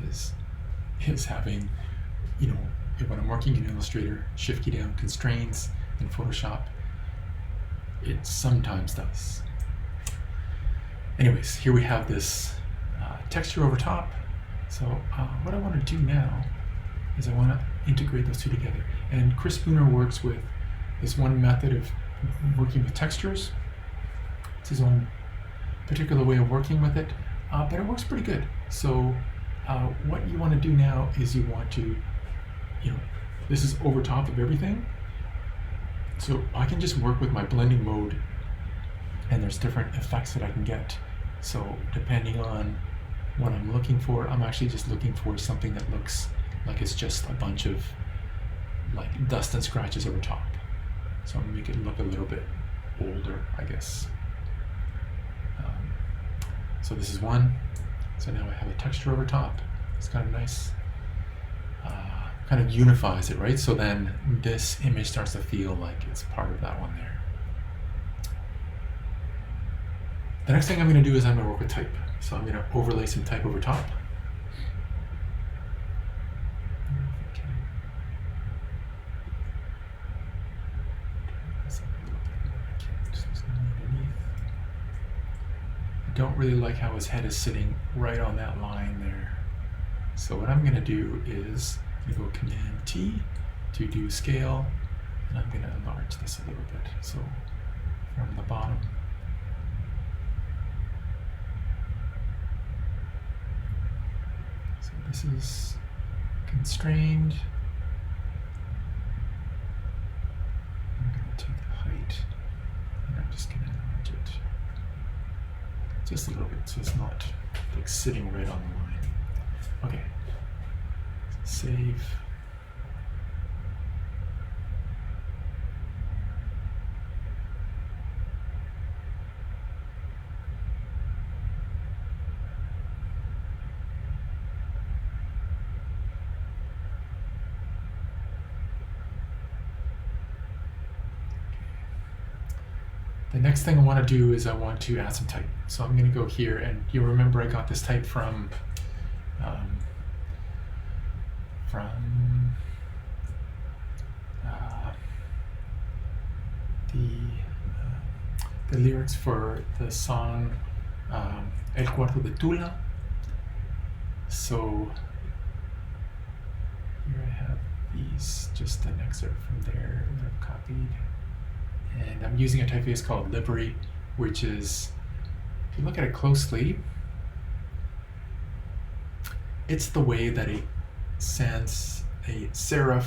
is having, when I'm working in Illustrator, shift key down constrains. In Photoshop, it sometimes does. Anyways, here we have this texture over top. So what I want to do now is I want to integrate those two together. And Chris Spooner works with this one method of working with textures. It's his own particular way of working with it, but it works pretty good. So what you want to do now is you want to, this is over top of everything. So I can just work with my blending mode, and there's different effects that I can get. So depending on what I'm looking for, I'm actually just looking for something that looks like it's just a bunch of like dust and scratches over top. So I'm gonna make it look a little bit older, I guess. So this is one. So now I have a texture over top. It's kind of nice. Kind of unifies it, right? So then this image starts to feel like it's part of that one there. The next thing I'm going to do is I'm going to work with type. So I'm going to overlay some type over top. I don't really like how his head is sitting right on that line there. So what I'm going to do is I'm going to go Command T to do scale, and I'm going to enlarge this a little bit. So from the bottom, so this is constrained. I'm going to take the height, and I'm just going to enlarge it just a little bit, so it's not like sitting right on the line. Okay. Save. The next thing I want to do is I want to add some type. So I'm going to go here, and you'll remember I got this type from the lyrics for the song El Cuarto de Tula. So here I have these, just an excerpt from there that I've copied. And I'm using a typeface called Livery, which is, if you look at it closely, it's the way that a serif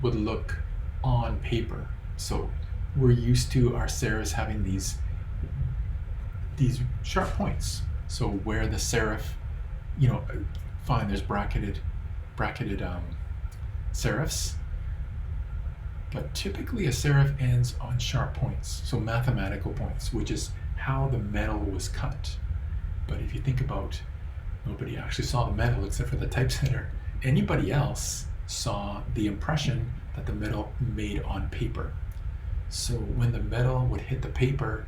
would look on paper. So we're used to our serifs having these sharp points. So where the serif, fine, there's bracketed serifs, but typically a serif ends on sharp points, so mathematical points, which is how the metal was cut. But if you think about, nobody actually saw the metal except for the typesetter. Anybody else saw the impression that the metal made on paper. So when the metal would hit the paper,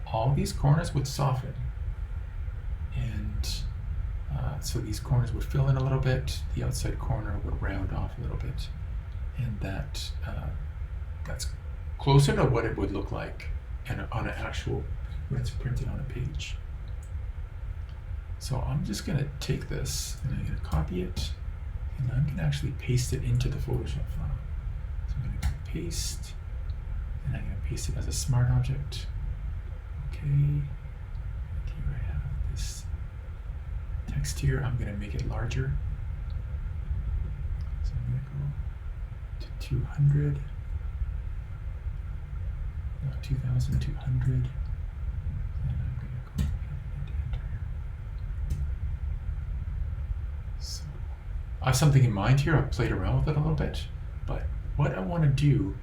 all these corners would soften. And so these corners would fill in a little bit, the outside corner would round off a little bit. And that's closer to what it would look like on an actual, when it's printed on a page. So I'm just going to take this and I'm going to copy it, and I'm going to actually paste it into the Photoshop file. So I'm going to paste, and I'm going to paste it as a smart object. Okay, here I have this text here. I'm going to make it larger. So I'm going to go to 200, not 2,200, and I'm going to go ahead and enter. So I have something in mind here. I've played around with it a little bit, but what I want to do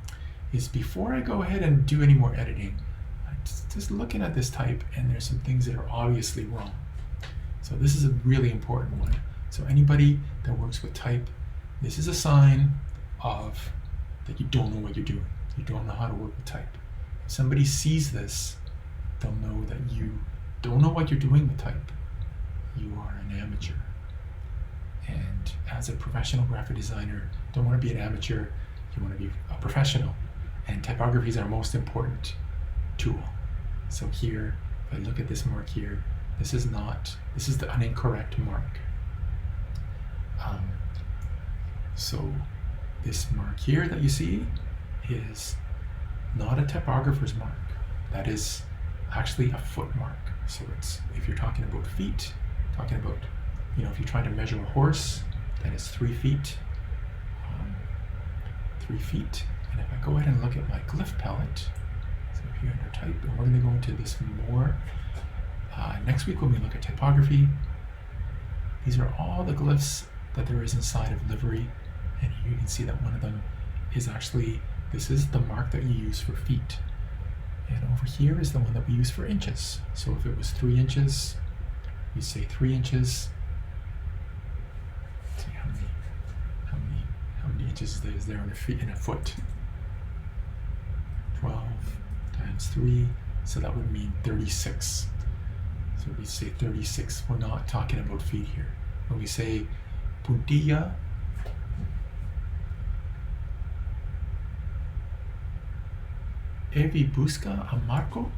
is, before I go ahead and do any more editing, I'm just looking at this type, and there's some things that are obviously wrong. So this is a really important one. So anybody that works with type, this is a sign of that you don't know what you're doing. You don't know how to work with type. If somebody sees this, they'll know that you don't know what you're doing with type. You are an amateur. And as a professional graphic designer, you don't want to be an amateur, you want to be a professional. And typography is our most important tool. So here, if I look at this mark here, this is an incorrect mark. So this mark here that you see is not a typographer's mark. That is actually a foot mark. So it's, if you're talking about feet, talking about, if you're trying to measure a horse, then it's 3 feet. 3 feet. And if I go ahead and look at my glyph palette, so here under type, and we're going to go into this more next week when we look at typography. These are all the glyphs that there is inside of livery, and you can see that one of them is actually, this is the mark that you use for feet. And over here is the one that we use for inches. So if it was 3 inches, we say 3 inches. Let's see how many inches is there in a foot. 12 times 3, so that would mean 36. So we say 36. We're not talking about feet here. When we say puntilla, Evi busca a marco,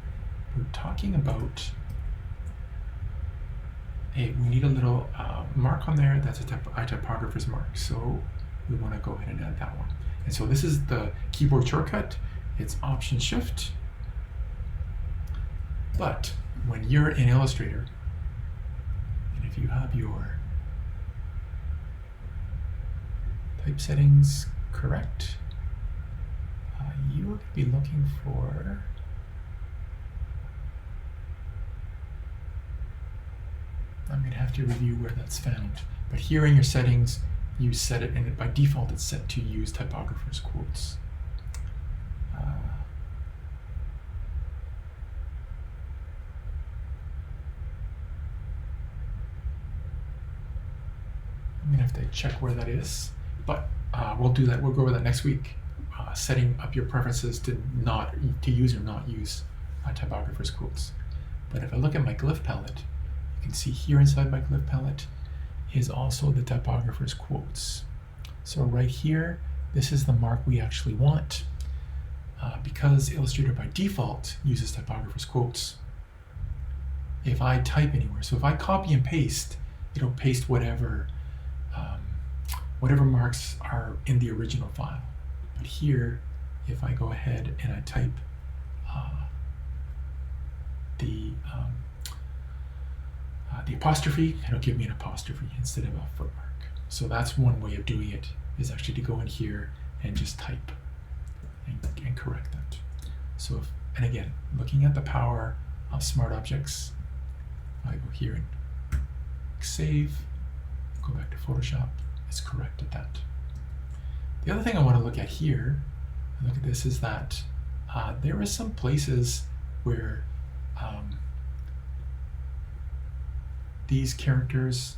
we're talking about we need a little mark on there. That's a typographer's mark. So we want to go ahead and add that one. And so this is the keyboard shortcut. It's Option Shift. But when you're in Illustrator, and if you have your type settings correct, you will be looking for I'm going to have to review where that's found. But here in your settings, you set it, and by default, it's set to use typographer's quotes. I'm going to have to check where that is, but we'll do that. We'll go over that next week. Setting up your preferences to use or not use typographer's quotes. But if I look at my glyph palette, you can see here inside my glyph palette is also the typographer's quotes. So right here, this is the mark we actually want. Because Illustrator by default uses typographer's quotes, if I type anywhere, so if I copy and paste, it'll paste whatever marks are in the original file. But here, if I go ahead and I type the apostrophe, it'll give me an apostrophe instead of a footmark. So that's one way of doing it, is actually to go in here and just type and correct that. So and again, looking at the power of smart objects, I go here and save, go back to Photoshop, it's corrected that. The other thing I want to look at here, look at this, is that there are some places where these characters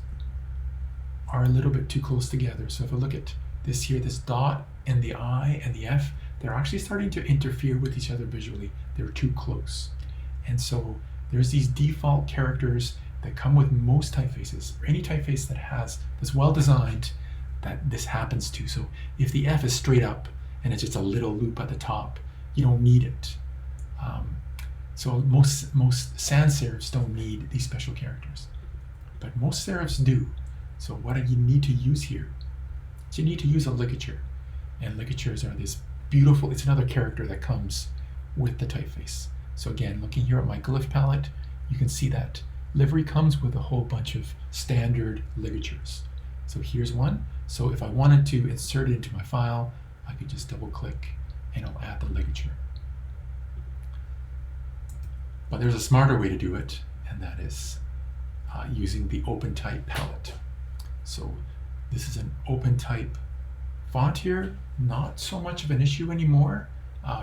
are a little bit too close together. So if I look at this here, this dot and the I and the F, they're actually starting to interfere with each other visually. They're too close. And so there's these default characters that come with most typefaces, or any typeface that's well designed, that this happens to. So if the F is straight up and it's just a little loop at the top, you don't need it. So most sans serifs don't need these special characters, but most serifs do. So what do you need to use here? So you need to use a ligature, and ligatures are this beautiful, it's another character that comes with the typeface. So again, looking here at my glyph palette, you can see that livery comes with a whole bunch of standard ligatures. So here's one. So if I wanted to insert it into my file, I could just double click and I'll add the ligature. But there's a smarter way to do it, and that is using the OpenType palette. So this is an OpenType font here, not so much of an issue anymore.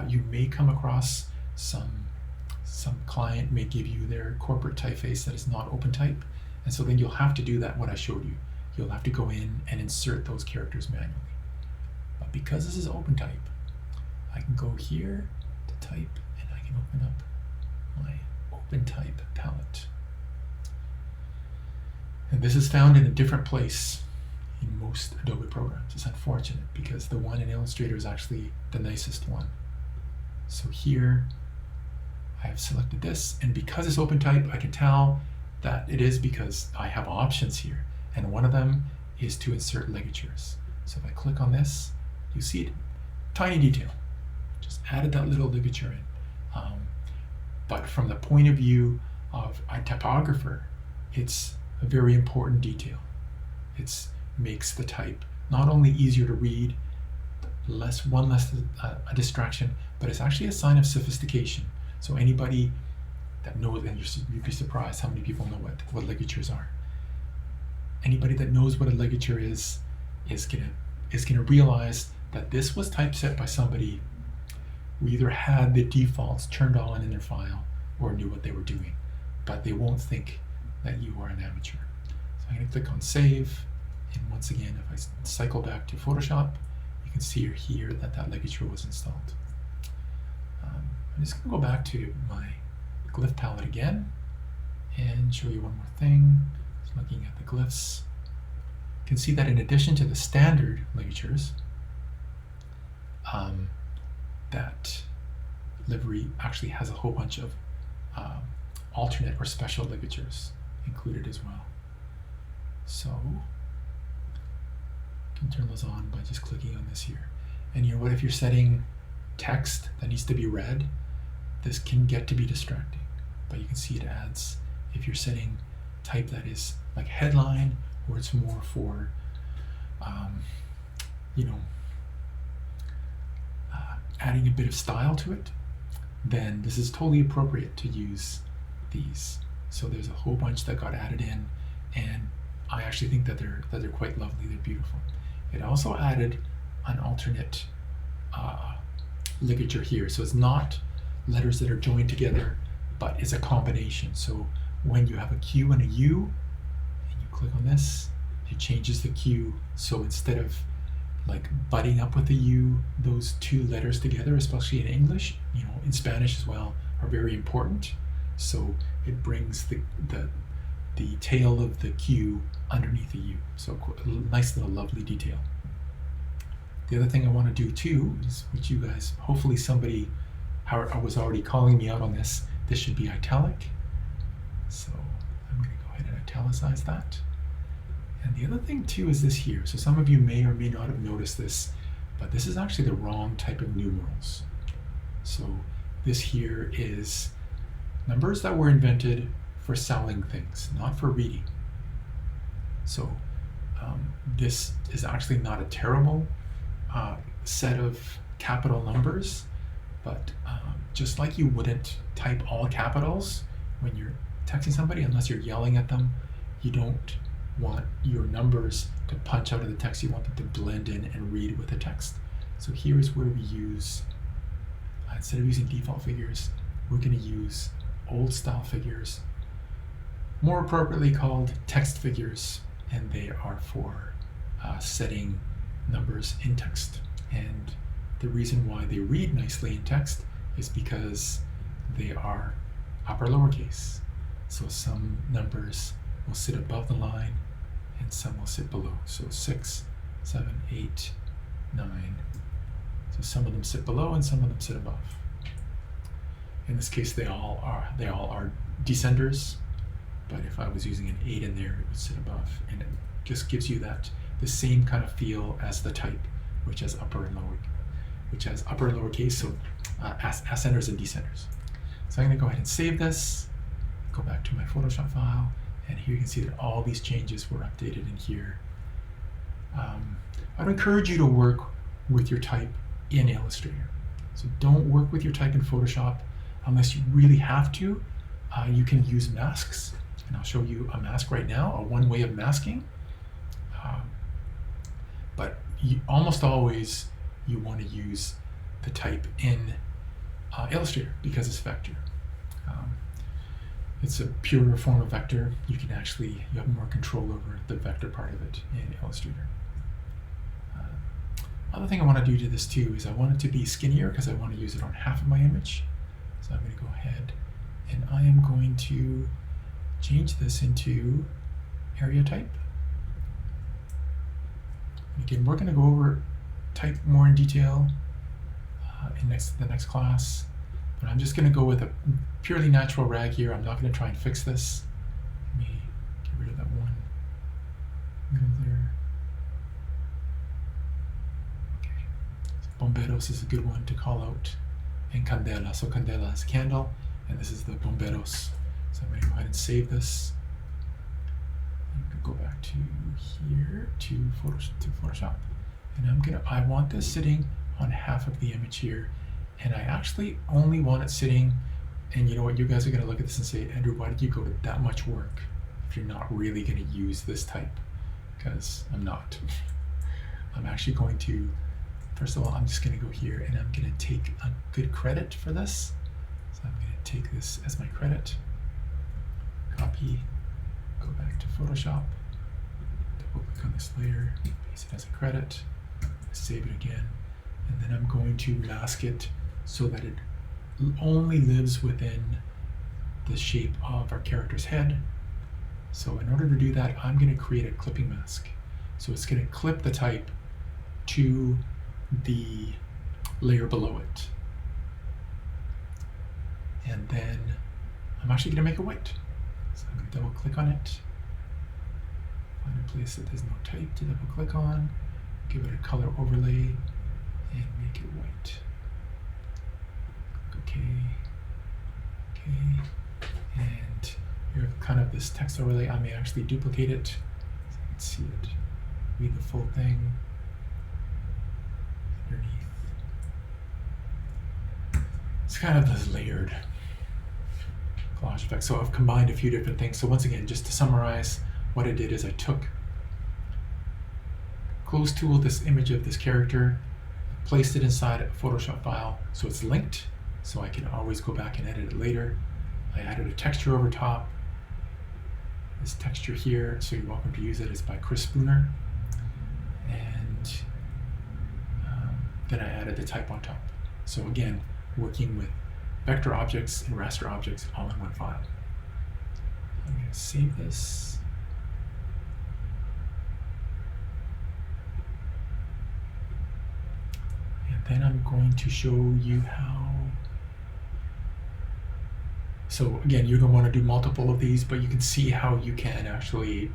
You may come across some client may give you their corporate typeface that is not OpenType, and so then you'll have to do that, what I showed you. You'll have to go in and insert those characters manually. But because this is OpenType, I can go here to type and I can open up my OpenType palette. And this is found in a different place in most Adobe programs. It's unfortunate because the one in Illustrator is actually the nicest one. So here I have selected this, and because it's OpenType, I can tell that it is because I have options here, and one of them is to insert ligatures. So if I click on this, you see it, tiny detail, just added that little ligature in. But from the point of view of a typographer, it's a very important detail. It makes the type not only easier to read, less a distraction, but it's actually a sign of sophistication. So anybody that knows, and you'd be surprised how many people know what ligatures are. Anybody that knows what a ligature is gonna realize that this was typeset by somebody who either had the defaults turned on in their file or knew what they were doing, but they won't think that you are an amateur. So I'm going to click on save, and once again, if I cycle back to Photoshop, you can see here that ligature was installed. I'm just going to go back to my glyph palette again and show you one more thing. Just looking at the glyphs, you can see that in addition to the standard ligatures, that livery actually has a whole bunch of alternate or special ligatures included as well. So you can turn those on by just clicking on this here. And you know what, if you're setting text that needs to be read, this can get to be distracting, but you can see it adds, if you're setting type that is like headline, or it's more for adding a bit of style to it, then this is totally appropriate to use these. So there's a whole bunch that got added in, and I actually think that they're quite lovely. They're beautiful. It also added an alternate ligature here, so it's not letters that are joined together, but it's a combination. So when you have a Q and a U, and you click on this, it changes the Q. So instead of like butting up with the U, those two letters together, especially in English, in Spanish as well, are very important. So it brings the tail of the Q underneath the U. So a nice little lovely detail. The other thing I want to do too is, which you guys, hopefully somebody was already calling me out on this should be italic. So I'm going to go ahead and italicize that. And the other thing too is this here. So some of you may or may not have noticed this, but this is actually the wrong type of numerals. So this here is numbers that were invented for selling things, not for reading. So this is actually not a terrible set of capital numbers, but just like you wouldn't type all capitals when you're texting somebody unless you're yelling at them, you don't want your numbers to punch out of the text. You want them to blend in and read with the text. So here is where we use, instead of using default figures, we're going to use old style figures, more appropriately called text figures, and they are for setting numbers in text. And the reason why they read nicely in text is because they are upper lowercase. So some numbers will sit above the line and some will sit below. So 6, 7, 8, 9. So some of them sit below and some of them sit above. In this case, they all are descenders, but if I was using an 8 in there, it would sit above, and it just gives you the same kind of feel as the type, which has upper and lowercase, so ascenders and descenders. So I'm going to go ahead and save this, go back to my Photoshop file, and here you can see that all these changes were updated in here. I'd encourage you to work with your type in Illustrator. So don't work with your type in Photoshop unless you really have to. You can use masks, and I'll show you a mask right now, one way of masking. But almost always you want to use the type in Illustrator because it's vector. It's a purer form of vector. You have more control over the vector part of it in Illustrator. Other thing I want to do to this too is I want it to be skinnier because I want to use it on half of my image. So I'm going to go ahead and I am going to change this into area type. Again, we're going to go over type more in detail in the next class, but I'm just going to go with a purely natural rag here. I'm not going to try and fix this. Let me get rid of that one middle there. Okay, so bomberos is a good one to call out, and candela. So candela is candle, and this is the bomberos. So I'm going to go ahead and save this. I'm going to go back to here to Photoshop, and I want this sitting on half of the image here, and I actually only want it sitting. And you know what? You guys are going to look at this and say, Andrew, why did you go to that much work if you're not really going to use this type? Because I'm not. I'm actually going to, first of all, I'm just going to go here and I'm going to take a good credit for this. So I'm going to take this as my credit, copy, go back to Photoshop, double click on this layer, paste it as a credit, save it again, and then I'm going to mask it so that it only lives within the shape of our character's head. So in order to do that, I'm going to create a clipping mask. So it's going to clip the type to the layer below it. And then I'm actually going to make it white. So I'm going to double click on it, find a place that there's no type to double click on, give it a color overlay, and make it white. Okay, and here kind of this text overlay, I may actually duplicate it so you can see it, read the full thing underneath. It's kind of this layered collage effect. So I've combined a few different things. So once again, just to summarize, what I did is I took, close tool this image of this character, placed it inside a Photoshop file so it's linked, so I can always go back and edit it later. I added a texture over top. This texture here, so you're welcome to use it, is by Chris Spooner. And then I added the type on top. So again, working with vector objects and raster objects all in one file. I'm going to save this. And then I'm going to show you how. So again, you're going to want to do multiple of these, but you can see how you can actually,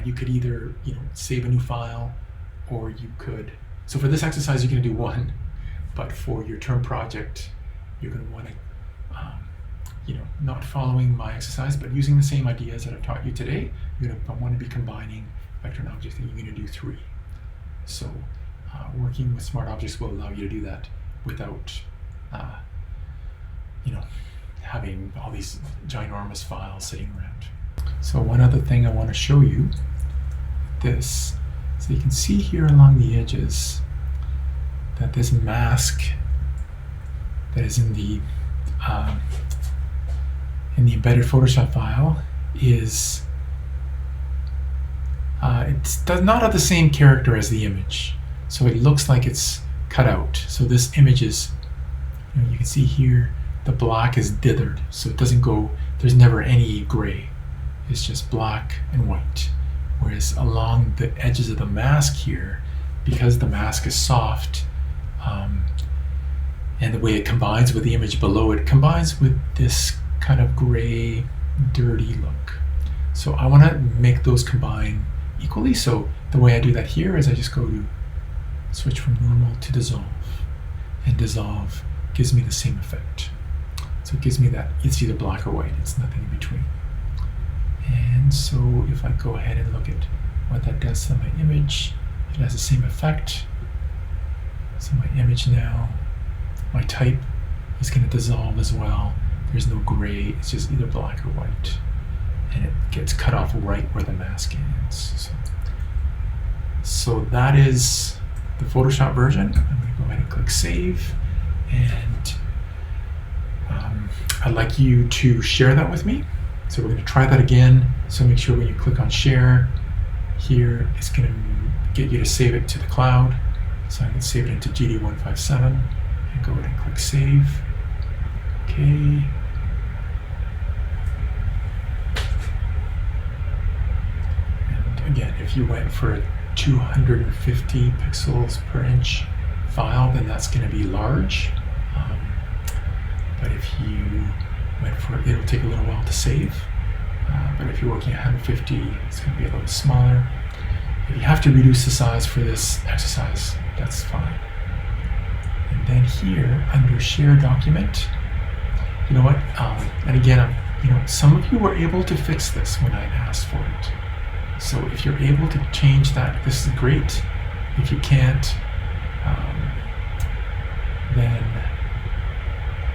you could either, save a new file, or you could. So for this exercise, you're going to do one, but for your term project, you're going to want to, not following my exercise, but using the same ideas that I've taught you today, you're going to want to be combining vector and object, and you're going to do 3. So working with smart objects will allow you to do that without, having all these ginormous files sitting around. So one other thing I want to show you, this, so you can see here along the edges that this mask that is in the embedded Photoshop file is it does not have the same character as the image, so it looks like it's cut out. So this image is, you can see here the black is dithered, so it doesn't go, there's never any gray, it's just black and white. Whereas along the edges of the mask here, because the mask is soft, and the way it combines with the image below it combines with this kind of gray, dirty look. So I want to make those combine equally. So the way I do that here is I just go to switch from normal to dissolve, and dissolve gives me the same effect. So it gives me that it's either black or white, it's nothing in between. And so if I go ahead and look at what that does to my image, it has the same effect. So my image now, my type is going to dissolve as well. There's no gray, it's just either black or white. And it gets cut off right where the mask ends. So that is the Photoshop version. I'm going to go ahead and click save. And I'd like you to share that with me. So we're going to try that again. So make sure when you click on share here, it's going to get you to save it to the cloud. So I can save it into GD157 and go ahead and click save. Okay. And again, if you went for a 250 pixels per inch file, then that's going to be large. But if you went for it, it'll take a little while to save. But if you're working at 150, it's going to be a little smaller. If you have to reduce the size for this exercise, that's fine. And then here, under Share Document, you know what? And again, some of you were able to fix this when I asked for it. So if you're able to change that, this is great. If you can't, then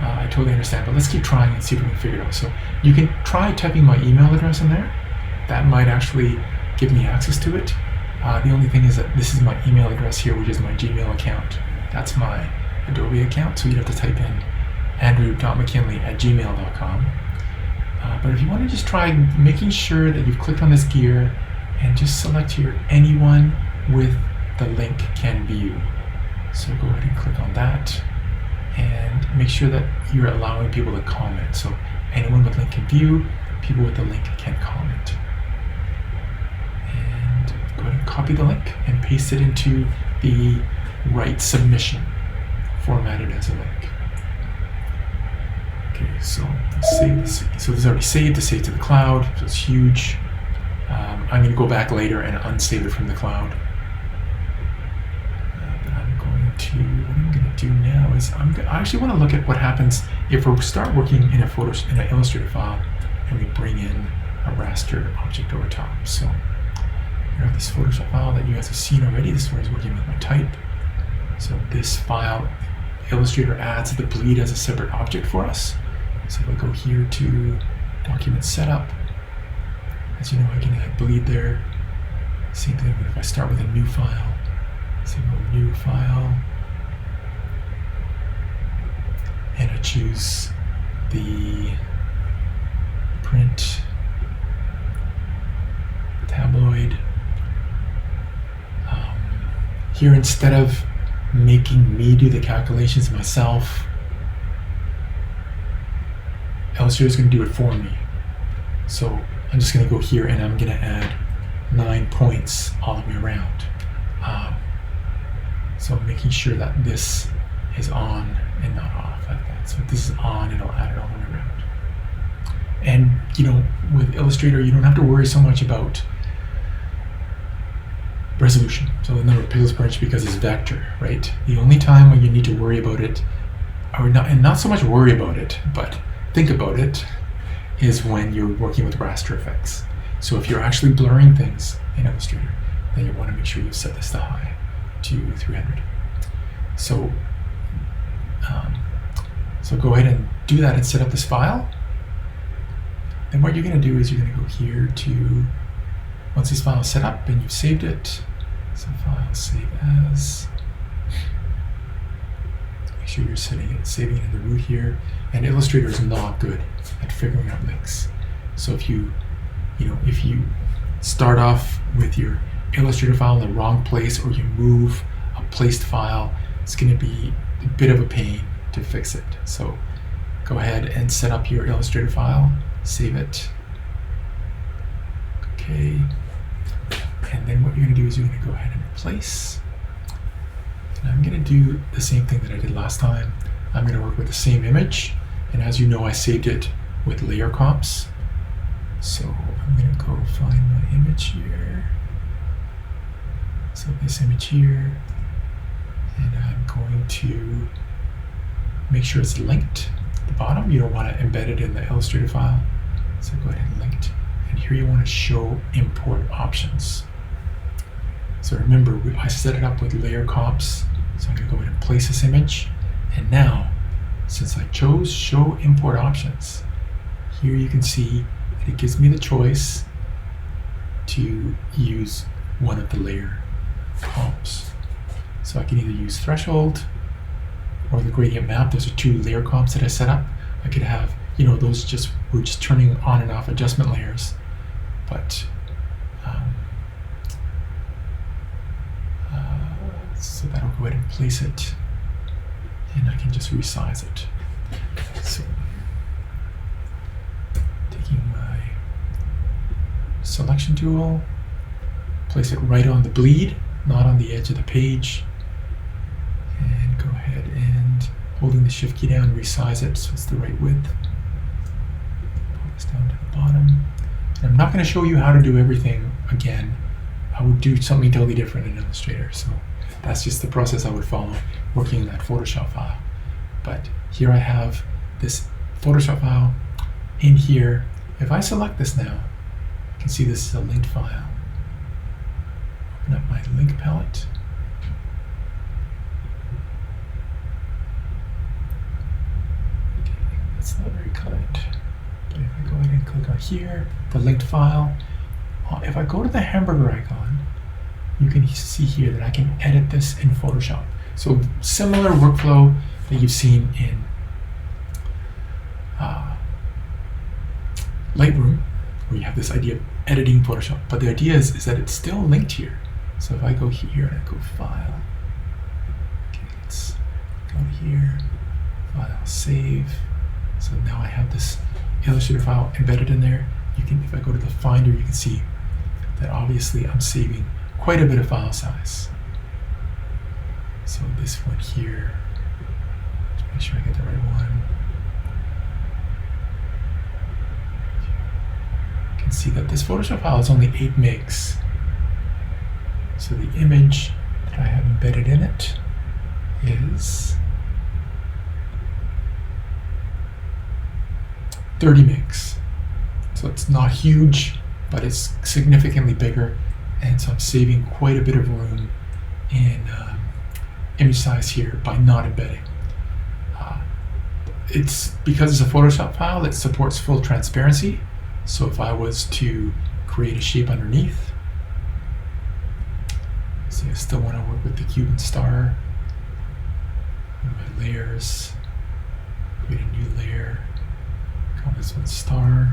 I totally understand. But let's keep trying and see if we can figure it out. So you can try typing my email address in there. That might actually give me access to it. The only thing is that this is my email address here, which is my Gmail account. That's my Adobe account. So you'd have to type in andrew.mckinley@gmail.com. But if you want to just try making sure that you've clicked on this gear and just select here, anyone with the link can view. So go ahead and click on that and make sure that you're allowing people to comment. So anyone with link can view, people with the link can comment. And go ahead and copy the link and paste it into the right submission, formatted as a link. Okay, so let's save this. So this is already saved to save to the cloud, so it's huge. I'm going to go back later and unsave it from the cloud. But what I'm going to do now is I actually want to look at what happens if we start working in an Illustrator file and we bring in a raster object over top. So I have this Photoshop file that you guys have seen already. This is where I was working with my type. So this file, Illustrator adds the bleed as a separate object for us. So if I go here to document setup, as you know, I can add bleed there. Same thing if I start with a new file. So go new file, and I choose the print tabloid. Here, instead of making me do the calculations myself, Illustrator is going to do it for me. So I'm just going to go here and I'm going to add 9 points all the way around. So I'm making sure that this is on and not off like that. So if this is on, it'll add it all the way around. And with Illustrator, you don't have to worry so much about resolution, so the number of pixels per inch, because it's vector, right? The only time when you need to worry about it, not so much worry about it, but think about it, is when you're working with raster effects. So if you're actually blurring things in Illustrator, then you want to make sure you set this to high, to 300. So, so go ahead and do that and set up this file. Then what you're going to do is you're going to go here to, once this file is set up and you've saved it, so file save as, make sure you're saving it in the root here. And Illustrator is not good at figuring out links. So if you start off with your Illustrator file in the wrong place, or you move a placed file, it's going to be a bit of a pain to fix it. So go ahead and set up your Illustrator file, save it. Okay. And then what you're going to do is you're going to go ahead and replace. And I'm going to do the same thing that I did last time. I'm going to work with the same image. And as you know, I saved it with layer comps. So I'm going to go find my image here. So this image here. And I'm going to make sure it's linked at the bottom. You don't want to embed it in the Illustrator file. So go ahead and link it. And here you want to show import options. So remember, I set it up with layer comps. So I'm going to go ahead and place this image. And now, since I chose show import options, here you can see that it gives me the choice to use one of the layer comps. So I can either use threshold or the gradient map. Those are 2 layer comps that I set up. I could have, those we're just turning on and off adjustment layers. But so that'll go ahead and place it, and I can just resize it. So taking my selection tool, place it right on the bleed, not on the edge of the page, and go ahead and holding the shift key down, resize it so it's the right width. Pull this down to the bottom. And I'm not going to show you how to do everything again. I would do something totally different in Illustrator. So that's just the process I would follow working in that Photoshop file. But here I have this Photoshop file in here, if I select this now, you can see this is a linked file. Open up my link palette. Okay, that's not very kind. But if I go ahead and click on here, the linked file, if I go to the hamburger icon, you can see here that I can edit this in Photoshop. So similar workflow that you've seen in Lightroom, where you have this idea of editing Photoshop. But the idea is that it's still linked here. So if I go here and I go File, okay, let's go here, File, Save. So now I have this Illustrator file embedded in there. You can, if I go to the Finder, you can see that obviously I'm saving quite a bit of file size. So this one here, just make sure I get the right one. You can see that this Photoshop file is only 8 megs. So the image that I have embedded in it is 30 megs. So it's not huge, but it's significantly bigger. And so I'm saving quite a bit of room in image size here by not embedding. It's because it's a Photoshop file that supports full transparency. So if I was to create a shape underneath, so I still want to work with the cube and star, my layers, create a new layer, call this one star.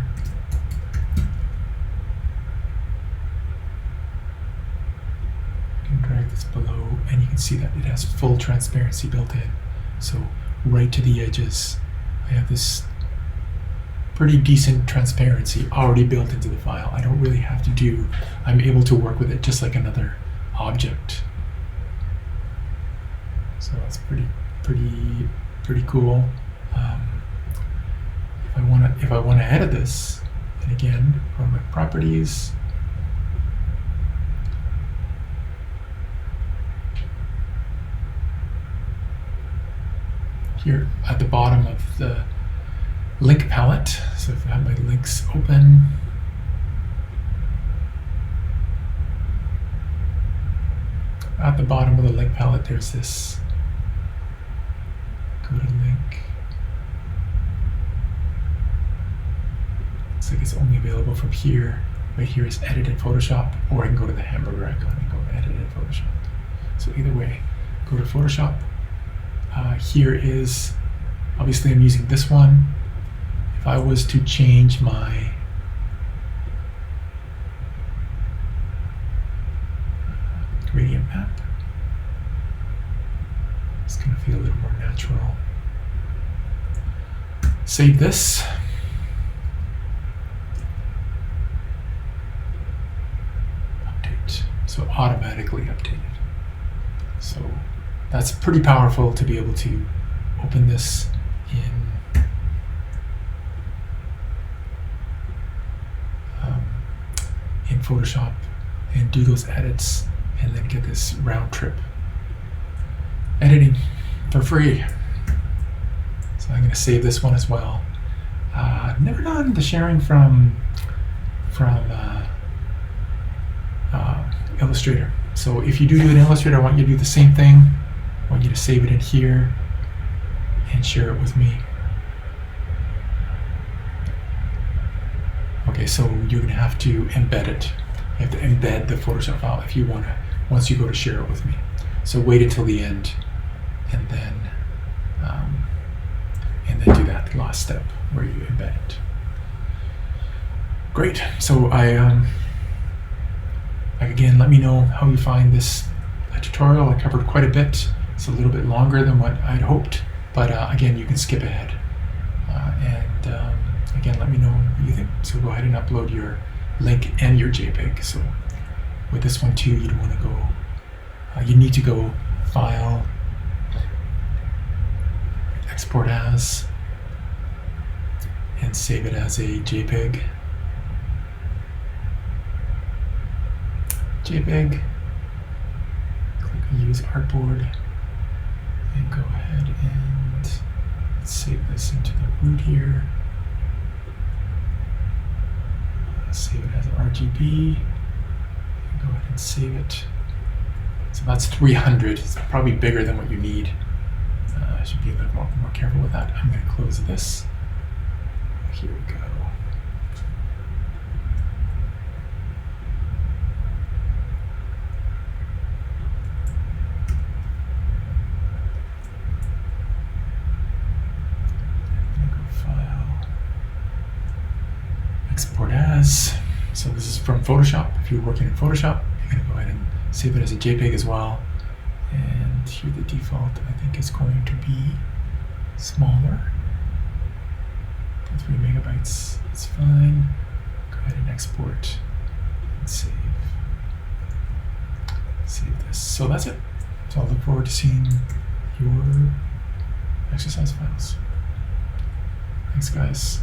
Drag this below, and you can see that it has full transparency built in. So right to the edges, I have this pretty decent transparency already built into the file. I don't really have to do, I'm able to work with it just like another object. So that's pretty cool. If I want to edit this, and again, go to my properties. Here at the bottom of the link palette, so if I have my links open, at the bottom of the link palette, there's this, go to link, looks like it's only available from here. Right here is edit in Photoshop, or I can go to the hamburger icon and go edit in Photoshop. So either way, go to Photoshop. Here is, obviously I'm using this one. If I was to change my gradient map, it's going to feel a little more natural. Save this. Update. So automatically updated. So that's pretty powerful to be able to open this in Photoshop and do those edits and then get this round trip editing for free. So I'm going to save this one as well. I've never done the sharing from Illustrator. So if you do it in Illustrator, I want you to do the same thing. I want you to save it in here and share it with me. Okay, so you're going to have to embed it. You have to embed the Photoshop file if you want to, once you go to share it with me. So wait until the end and then do that last step where you embed it. Great. So again, let me know how you find this tutorial. I covered quite a bit. It's a little bit longer than what I'd hoped, but again, you can skip ahead. Again, let me know what you think. So go ahead and upload your link and your JPEG. So with this one too, you'd want to go, you need to go File, Export As, and save it as a JPEG. JPEG, click Use Artboard, and go ahead and save this into the root here. Save it as an RGB. Go ahead and save it. So that's 300. It's probably bigger than what you need. I should be a little more careful with that. I'm going to close this. Here we go. File. Export as. So this is from Photoshop. If you're working in Photoshop, you're going to go ahead and save it as a JPEG as well. And here the default, I think, is going to be smaller. 3 megabytes, it's fine. Go ahead and export and save. Save this. So that's it. So I'll look forward to seeing your exercise files. Thanks, guys.